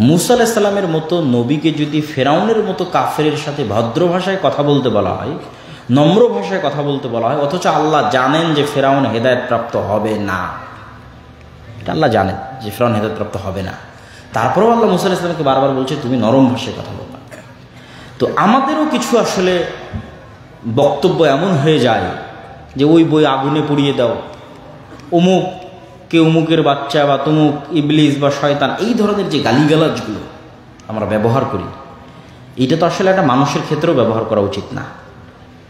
মুসা আলাইহিস সালামের মতো নবীকে যদি ফেরাউনের মতো কাফেরের সাথে ভদ্র ভাষায় কথা বলতে বলা হয়, নম্র ভাষায় কথা বলতে বলা হয়, অথচ আল্লাহ জানেন যে ফেরাউন হেদায়েত প্রাপ্ত হবে না, এটা আল্লাহ জানেন যে ফেরাউন হেদায়েত প্রাপ্ত হবে না, তারপরেও আল্লাহ মুসা আলাইহিস সালামকে বারবার বলছে তুমি নরম ভাষায় কথা বলবা। তো আমাদেরও কিছু আসলে বক্তব্য এমন হয়ে যায় যে ওই বই আগুনে পুড়িয়ে দাও, অমুক কে অমুকের বাচ্চা বা তমুক ইবলিস বা শয়তান, এই ধরনের যে গালিগালাজগুলো আমরা ব্যবহার করি, এটা তো আসলে একটা মানুষের ক্ষেত্রেও ব্যবহার করা উচিত না।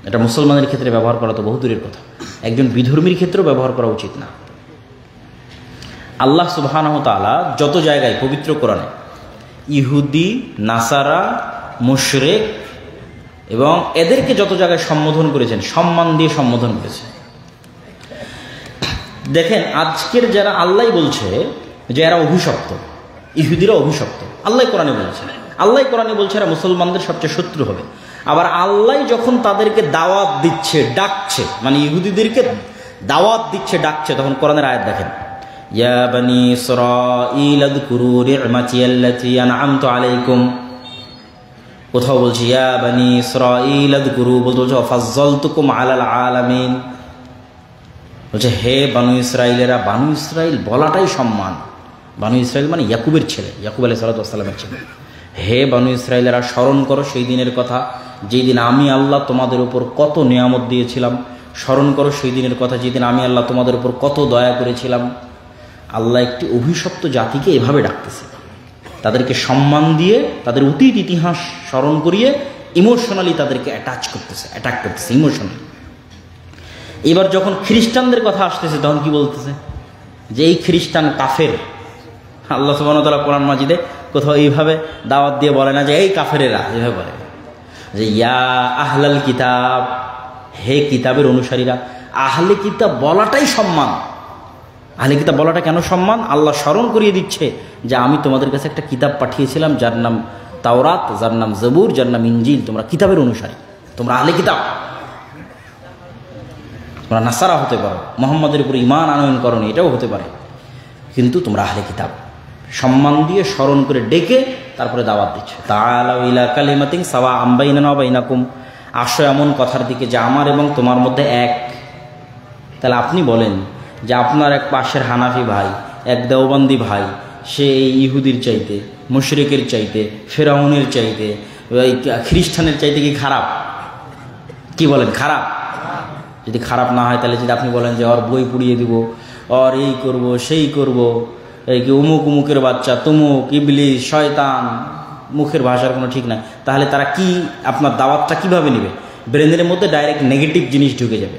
এটা মুসলমানের ক্ষেত্রে ব্যবহার করা তো বহু দূরের কথা, একজন বিধর্মীর ক্ষেত্রেও ব্যবহার করা উচিত না। আল্লাহ সুবহানাহু ওয়া তাআলা যত জায়গায় পবিত্র কোরআনে ইহুদি, নাসারা, মুশরিক এবং এদেরকে যত জায়গায় সম্বোধন করেছেন, সম্মান দিয়ে সম্বোধন করেছেন। দেখেন আজকের যারা আল্লাহ বলছে যে এরা অভিশপ্ত, ইহুদিরা অভিশপ্ত, আল্লাহ কোরআনে বলছে। আল্লাহ কোরআনে বলছে এরা মুসলমানদের সবচেয়ে শত্রু হবে। আবার আল্লাহ যখন তাদেরকে দাওয়াত দিচ্ছে, ডাকছে, মানে ইহুদিদেরকে দাওয়াত দিচ্ছে, ডাকছে, তখন কোরআনের আয়াত দেখেন, ইয়া বানি ইসরাঈল আযকুরু নি'মাতি আল্লাতী আন'আমতু আলাইকুম। কোথাও বলছে ইয়া বানি ইসরাঈল আযকুরু, বলছে ফাজ্জালতুকুম আলাল আলামিন, বলছে হে বানু ইসরাইলেরা। বানু ইসরাইল বলাটাই সম্মান। বানু ইসরাইল মানে ইয়াকুবের ছেলে, ইয়াকুব আলাইহিস সালামের ছেলে। হে বানু ইসরাইলেরা, স্মরণ করো সেই দিনের কথা যেই দিন আমি আল্লাহ তোমাদের উপর কত নিয়ামত দিয়েছিলাম। স্মরণ করো সেই দিনের কথা যেদিন আমি আল্লাহ তোমাদের উপর কত দয়া করেছিলাম। আল্লাহ একটি অভিশপ্ত জাতিকে এভাবে ডাকতেছে, তাদেরকে সম্মান দিয়ে, তাদের অতীত ইতিহাস স্মরণ করিয়ে ইমোশনালি তাদেরকে অ্যাটাক করতেছে ইমোশনালি। এবার যখন খ্রিস্টানদের কথা আসতেছে তখন কি বলতেছে, যে এই খ্রিস্টান কাফের। আল্লাহ সুবহানাহু ওয়া তাআলা কোরআন মাজিদে কোথাও এইভাবে দাওয়াত দিয়ে বলে না যে এই কাফেরেরা, এভাবে বলে যে ইয়া আহলাল কিতাব, হে কিতাবের অনুসারীরা। আহলে কিতাব বলাটাই সম্মান। আহলে কিতাব বলাটা কেন সম্মান? আল্লাহ স্মরণ করিয়ে দিচ্ছে যে আমি তোমাদের কাছে একটা কিতাব পাঠিয়েছিলাম যার নাম তাওরাত, যার নাম জবুর, যার নাম ইনজিল। তোমরা কিতাবের অনুসারী, তোমরা আহলে কিতাব। তোমরা নাসারা হতে পারো, মুহাম্মাদের উপর ঈমান আনয়ন করনি, এটাও হতে পারে, কিন্তু তোমরা আহলে কিতাব। সম্মান দিয়ে স্মরণ করে ডেকে তারপরে দাওয়াত দিচ্ছে, তাআলাউ ইলা কালিমাতিন সাওয়াআম বাইনানা ওয়া বাইনাকুম, আসো এমন কথার দিকে যে আমার এবং তোমার মধ্যে এক। তাহলে আপনি বলেন যে আপনার এক পাশের হানাফি ভাই, এক দেওবন্দি ভাই, সে এই ইহুদির চাইতে, মুশরিকের চাইতে, ফেরাউনের চাইতে, ওই খ্রিস্টানের চাইতে কি খারাপ? কি বলেন, খারাপ? যদি খারাপ না হয় তাহলে যদি আপনি বলেন যে ওর বই পুড়িয়ে দিব, ওর এই করব সেই করব, এই কি অমুক উমুকের বাচ্চা, তুমুক, ইবলিস, শয়তান, মুখের ভাষার কোনো ঠিক নাই, তাহলে তারা কি আপনার দাওয়াতটা কিভাবে নেবে? ব্রেনের মধ্যে ডাইরেক্ট নেগেটিভ জিনিস ঢুকে যাবে।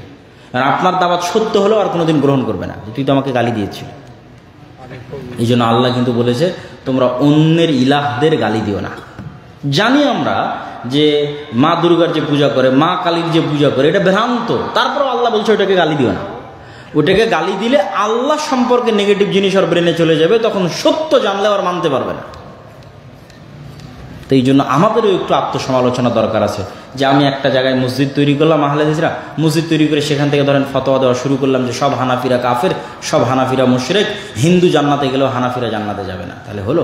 কারণ আপনার দাওয়াত সত্য হলেও আর কোনোদিন গ্রহণ করবে না, তুই তো আমাকে গালি দিয়েছিল। এই জন্য আল্লাহ কিন্তু বলেছে তোমরা অন্যের ইলাহদের গালি দিও না। জানি আমরা যে মা দুর্গার যে পূজা করে, মা কালীর যে পূজা করে, এটা ভ্রান্ত, তারপরও আল্লাহ বলছে ওটাকে গালি দিও না। ওটাকে গালি দিলে আল্লাহ সম্পর্কে নেগেটিভ জিনিস ওর ব্রেনে চলে যাবে, তখন সত্য জানলে আর মানতে পারবে না। তো এই জন্য আমাদেরও একটু আত্মসমালোচনা দরকার আছে, যে আমি একটা জায়গায় মসজিদ তৈরি করলাম, আহলে হাদিসরা মসজিদ তৈরি করে সেখান থেকে ধরেন ফতোয়া দেওয়া শুরু করলাম যে সব হানাফিরা কাফের, সব হানাফিরা মুশরিক, হিন্দু জান্নাতে গেলেও হানাফিরা জান্নাতে যাবে না। তাহলে হলো?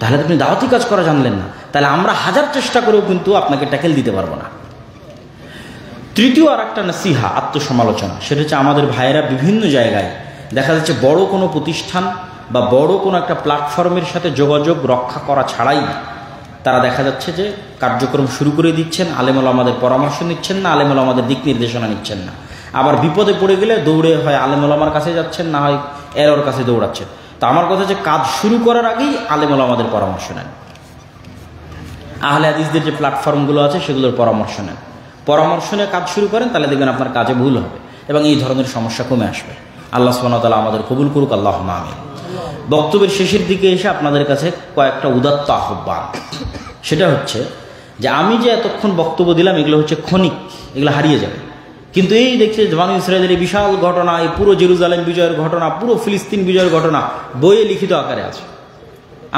তাহলে আপনি দাওয়াতি কাজ করা জানলেন না। তাহলে আমরা হাজার চেষ্টা করেও কিন্তু আপনাকে ট্যাকেল দিতে পারবো না। তৃতীয় আর একটা নসিহা, আত্মসমালোচনা, সেটা হচ্ছে আমাদের ভাইয়েরা বিভিন্ন জায়গায় দেখা যাচ্ছে বড় কোনো প্রতিষ্ঠান বা বড় কোনো একটা প্ল্যাটফর্মের সাথে যোগাযোগ রক্ষা করা ছাড়াই তারা দেখা যাচ্ছে যে কার্যক্রম শুরু করে দিচ্ছেন, আলেমুল আমাদের পরামর্শ নিচ্ছেন না, আলেমুল আমাদের দিক নির্দেশনা নিচ্ছেন না। আবার বিপদে পড়ে গেলে দৌড়ে হয় আলেমুল আমার কাছে যাচ্ছেন, না হয় এর কাছে দৌড়াচ্ছেন। তো আমার কথা হচ্ছে কাজ শুরু করার আগেই আলেমুল আমাদের পরামর্শ নেন, আহলে হাদিসদের যে প্ল্যাটফর্মগুলো আছে সেগুলোর পরামর্শ নেন, পরামর্শ নিয়ে কাজ শুরু করেন, তাহলে দেখবেন আপনার কাজে ভুল হবে এবং এই ধরনের সমস্যা কমে আসবে। আল্লাহ সুবহানাহু ওয়া তাআলা আমাদের কবুল করুক, আল্লাহুম্মা আমিন। বক্তব্যের শেষের দিকে এসে আপনাদের কাছে কয়েকটা উদাত্ত আহ্বান। সেটা হচ্ছে যে আমি যে এতক্ষণ বক্তব্য দিলাম এগুলো হচ্ছে ক্ষণিক, এগুলো হারিয়ে যাবে। কিন্তু এই দেখছে বানু ইসরাঈলের এই বিশাল ঘটনা, এই পুরো জেরুজালেম বিজয়ের ঘটনা, পুরো ফিলিস্তিন বিজয়ের ঘটনা বইয়ে লিখিত আকারে আছে।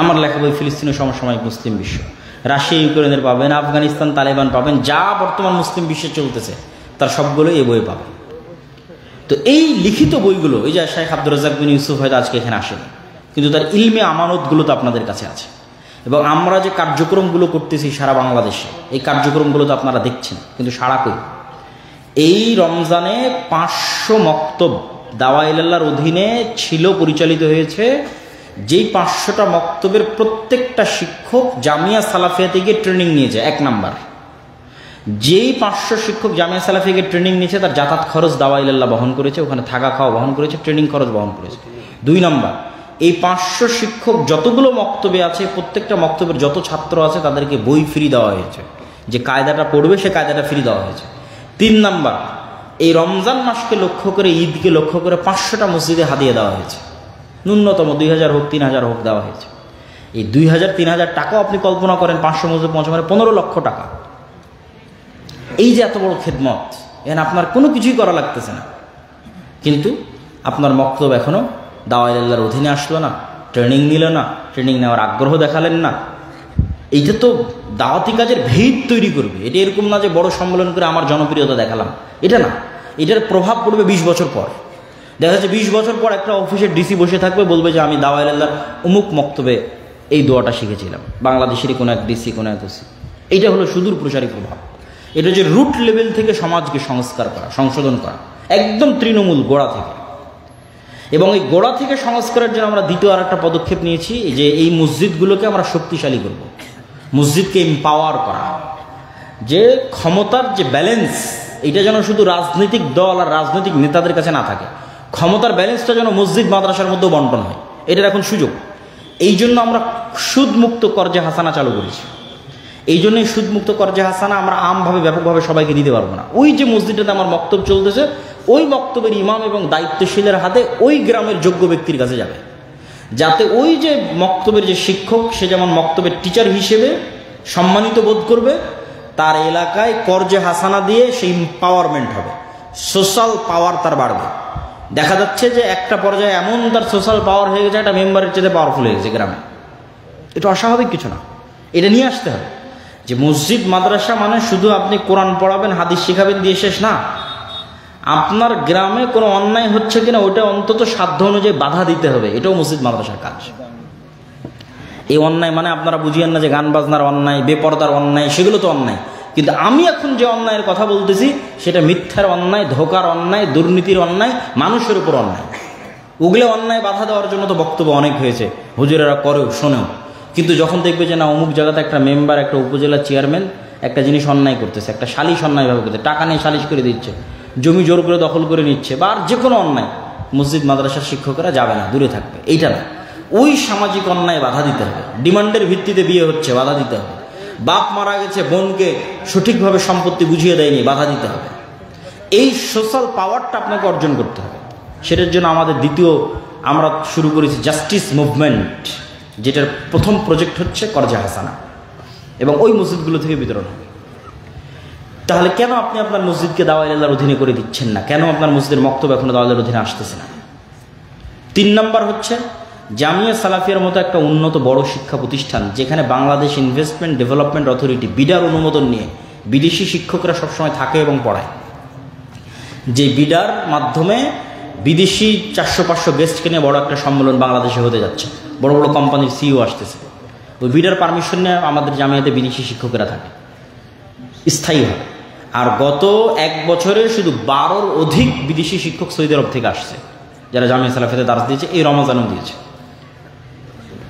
আমার লেখা বই ফিলিস্তিনের সমসাময়িক মুসলিম বিশ্ব, রাশিয়া ইউক্রেনের পাবেন, আফগানিস্তান তালেবান পাবেন, যা বর্তমান মুসলিম বিশ্বে চলতেছে তার সবগুলো এই বই পাবেন। তো এই লিখিত বইগুলো, এই যে শেখ আব্দুর রাজ্জাক বিন ইউসুফ হয়তো আজকে এখানে আসেনি, কিন্তু তার ইলমে আমানতগুলো তো আপনাদের কাছে আছে। এবং আমরা যে কার্যক্রমগুলো করতেছি সারা বাংলাদেশে, এই কার্যক্রমগুলো তো আপনারা দেখছেন, কিন্তু সারা কই? এই রমজানে 500 মক্তব দাওয়া ইলাল্লাহর অধীনে ছিল, পরিচালিত হয়েছে। যেই 500টা মক্তবের প্রত্যেকটা শিক্ষক জামিয়া সালাফিয়া থেকে ট্রেনিং নিয়েছে। 1 নাম্বার, যেই 500 শিক্ষক জামিয়া সালাফিয়া থেকে ট্রেনিং নিয়েছে তার যাতায়াত খরচ দাওয়া ইলাল্লাহ বহন করেছে, ওখানে থাকা খাওয়া বহন করেছে, ট্রেনিং খরচ বহন করেছে। 2 নাম্বার, এই 500 শিক্ষক যতগুলো মক্তবে আছে, প্রত্যেকটা মক্তবের যত ছাত্র আছে তাদেরকে বই ফ্রি দেওয়া হয়েছে, যে কায়দাটা পড়বে সে কায়দাটা ফ্রি দেওয়া হয়েছে। 3 নাম্বার, এই রমজান মাসকে লক্ষ্য করে, ঈদকে লক্ষ্য করে 500টা মসজিদে হাদিয়া দেওয়া হয়েছে। ন্যূনতম 2000 হোক, 3000 হোক দেওয়া হয়েছে। এই 2000-3000 টাকাও আপনি কল্পনা করেন, 500 মসজিদ পৌঁছানো 15 লক্ষ টাকা। এই যে এত বড় খেদমত, এখানে আপনার কোনো কিছুই করা লাগতেছে না, কিন্তু আপনার মক্তব এখনো দাওয়া ইলাল্লাহর অধীনে আসলো না, ট্রেনিং নিল না, ট্রেনিং নেওয়ার আগ্রহ দেখালেন না। এইটা তো দাওয়াতি কাজের ভিত তৈরি করবে। এটা এরকম না যে বড় সম্মেলন করে আমার জনপ্রিয়তা দেখালাম, এটা না। এটার প্রভাব পড়বে 20 বছর পর। দেখা যাচ্ছে 20 বছর পর একটা অফিসের ডিসি বসে থাকবে, বলবে যে আমি দাওয়ায়ে আল্লাহর অমুক মক্তবে এই দোয়াটা শিখেছিলাম, বাংলাদেশেরই কোনো এক ডিসি, কোনো এক ওসি। এইটা হলো সুদূর প্রসারী প্রভাব। এটা যে রুট লেভেল থেকে সমাজকে সংস্কার করা, সংশোধন করা, একদম তৃণমূল গোড়া থেকে। এবং এই গোড়া থেকে সংস্কারের জন্য আমরা দ্বিতীয় আর একটা পদক্ষেপ নিয়েছি, যে এই মসজিদগুলোকে আমরা শক্তিশালী করব, মসজিদকে এম্পাওয়ার করা, যে ক্ষমতার যে ব্যালেন্স, এটা যেন শুধু রাজনৈতিক দল আর রাজনৈতিক নেতাদের কাছে না থাকে, ক্ষমতার ব্যালেন্সটা যেন মসজিদ মাদ্রাসার মধ্যেও বন্টন হয়। এটার এখন সুযোগ। এই জন্য আমরা সুদমুক্ত কর্জে হাসানা চালু করেছি। এই জন্যই সুদমুক্ত কর্জে হাসানা আমরা আমভাবে ব্যাপকভাবে সবাইকে দিতে পারবো না। ওই যে মসজিদটাতে আমার বক্তব্য চলতেছে, ওই বক্তব্যের ইমাম এবং দায়িত্বশীলের হাতে ওই গ্রামের যোগ্য ব্যক্তির কাছে যাবে, যাতে ওই যে বক্তব্যের যে শিক্ষক, সে যেমন বক্তব্যের টিচার হিসেবে সম্মানিত বোধ করবে, তার এলাকায় কর্জে হাসানা দিয়ে সেই এম্পাওয়ারমেন্ট হবে, সোশ্যাল পাওয়ার তার বাড়বে। দেখা যাচ্ছে যে একটা পর্যায়ে এমন তার সোশ্যাল পাওয়ার হয়ে গেছে, একটা মেম্বারের চেয়ে পাওয়ারফুল হয়ে গেছে গ্রামে। এটা অস্বাভাবিক কিছু না, এটা নিয়ে আসতে হবে। যে মসজিদ মাদ্রাসা মানে শুধু আপনি কোরআন পড়াবেন, হাদিস শিখাবেন দিয়ে শেষ না। আপনার গ্রামে কোনো অন্যায় হচ্ছে কিনা ওটা অন্তত সাধ্য অনুযায়ী বাধা দিতে হবে, এটাও মসজিদ মাদ্রাসার কাজ। এই অন্যায় মানে আপনারা বুঝিয়েন না যে গান বাজনার অন্যায়, বেপরদার অন্যায়, সেগুলো তো অন্যায়। কিন্তু আমি এখন যে অন্যায়ের কথা বলতেছি সেটা মিথ্যার অন্যায়, ধোকার অন্যায়, দুর্নীতির অন্যায়, মানুষের উপর অন্যায়। ওগুলো অন্যায় বাধা দেওয়ার জন্য তো বক্তব্য অনেক হয়েছে, হুজুরেরা করেও শোনেও। কিন্তু যখন দেখবে যে না, অমুক জায়গাতে একটা মেম্বার, একটা উপজেলা চেয়ারম্যান একটা জিনিস অন্যায় করতেছে, একটা সালিশ অন্যায়ভাবে করতে, টাকা নিয়ে সালিশ করে দিচ্ছে, জমি জোর করে দখল করে নিচ্ছে, বা আর যে কোনো অন্যায়, মসজিদ মাদ্রাসার শিক্ষকেরা যাবে না, দূরে থাকবে। এইটা না, ওই সামাজিক অন্যায় বাধা দিতে হবে। ডিমান্ডের ভিত্তিতে বিয়ে হচ্ছে, বাধা দিতে হবে। বাপ মারা গেছে, বোনকে সঠিকভাবে সম্পত্তি বুঝিয়ে দেয়নি, বাধা দিতে হবে। এই সোশ্যাল পাওয়ারটা আপনাকে অর্জন করতে হবে। সেটার জন্য আমাদের দ্বিতীয় আমরা শুরু করেছি জাস্টিস মুভমেন্ট, যেটার প্রথম প্রজেক্ট হচ্ছে কর্জে হাসানা, এবং ওই মসজিদগুলো থেকে বিতরণ হবে। তাহলে কেন আপনি আপনার মসজিদকে দাওয়ায়ে আল্লাহর অধীনে করে দিচ্ছেন না? কেন আপনার মসজিদের মক্তব্য এখনো দাওয়ায়ে আল্লাহর অধীনে আসতেছে না? 3 নম্বর হচ্ছে জামিয়া সালাফিয়ার মতো একটা উন্নত বড় শিক্ষা প্রতিষ্ঠান, যেখানে বাংলাদেশ ইনভেস্টমেন্ট ডেভেলপমেন্ট অথরিটি বিডার অনুমোদন নিয়ে বিদেশি শিক্ষকরা সবসময় থাকে এবং পড়ায়। যে বিডার মাধ্যমে বিদেশি 400-500 গেস্টকে নিয়ে বড় একটা সম্মেলন বাংলাদেশে হতে যাচ্ছে, বড় বড় কোম্পানির সিইও আসতেছে। ওই বিডার পারমিশন নিয়ে আমাদের জামিয়াতে বিদেশি শিক্ষকেরা থাকে স্থায়ীভাবে। আর গত 1 বছরে শুধু 12-র অধিক বিদেশি শিক্ষক সৌদি আরব থেকে আসছে, যারা জামিয়া সালাফিয়াতে দার্স দিয়েছে, এই রমজানও দিয়েছে।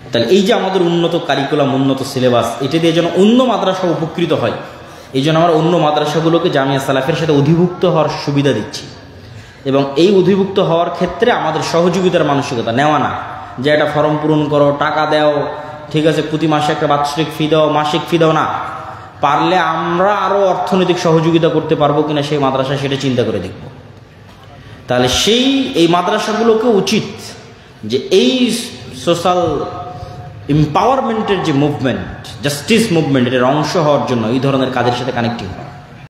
তাহলে এই যে আমাদের উন্নত কারিকুলাম, উন্নত সিলেবাস, এটা দিয়ে যেন অন্য মাদ্রাসা উপকৃত হয়, এই জন্য আমরা অন্য মাদ্রাসাগুলোকে জামিয়া সালাফের সাথে অধিভুক্ত হওয়ার সুবিধা দিচ্ছি। এবং এই অধিভুক্ত হওয়ার ক্ষেত্রে আমাদের সহযোগিতার মানসিকতা নেওয়া না, যে একটা ফর্ম পূরণ করো, টাকা দাও, ঠিক আছে, প্রতি মাসে একটা বাৎসরিক ফি দাও, মাসিক ফি দাও না। পারলে আমরা আরও অর্থনৈতিক সহযোগিতা করতে পারবো কিনা সেই মাদ্রাসা, সেটা চিন্তা করে দেখব। তাহলে এই মাদ্রাসাগুলোকে উচিত যে এই সোশ্যাল এম্পাওয়ারমেন্টের যে মুভমেন্ট, জাস্টিস মুভমেন্ট, এটার অংশ হওয়ার জন্য এই ধরনের কাজের সাথে কানেক্টিভ হয়।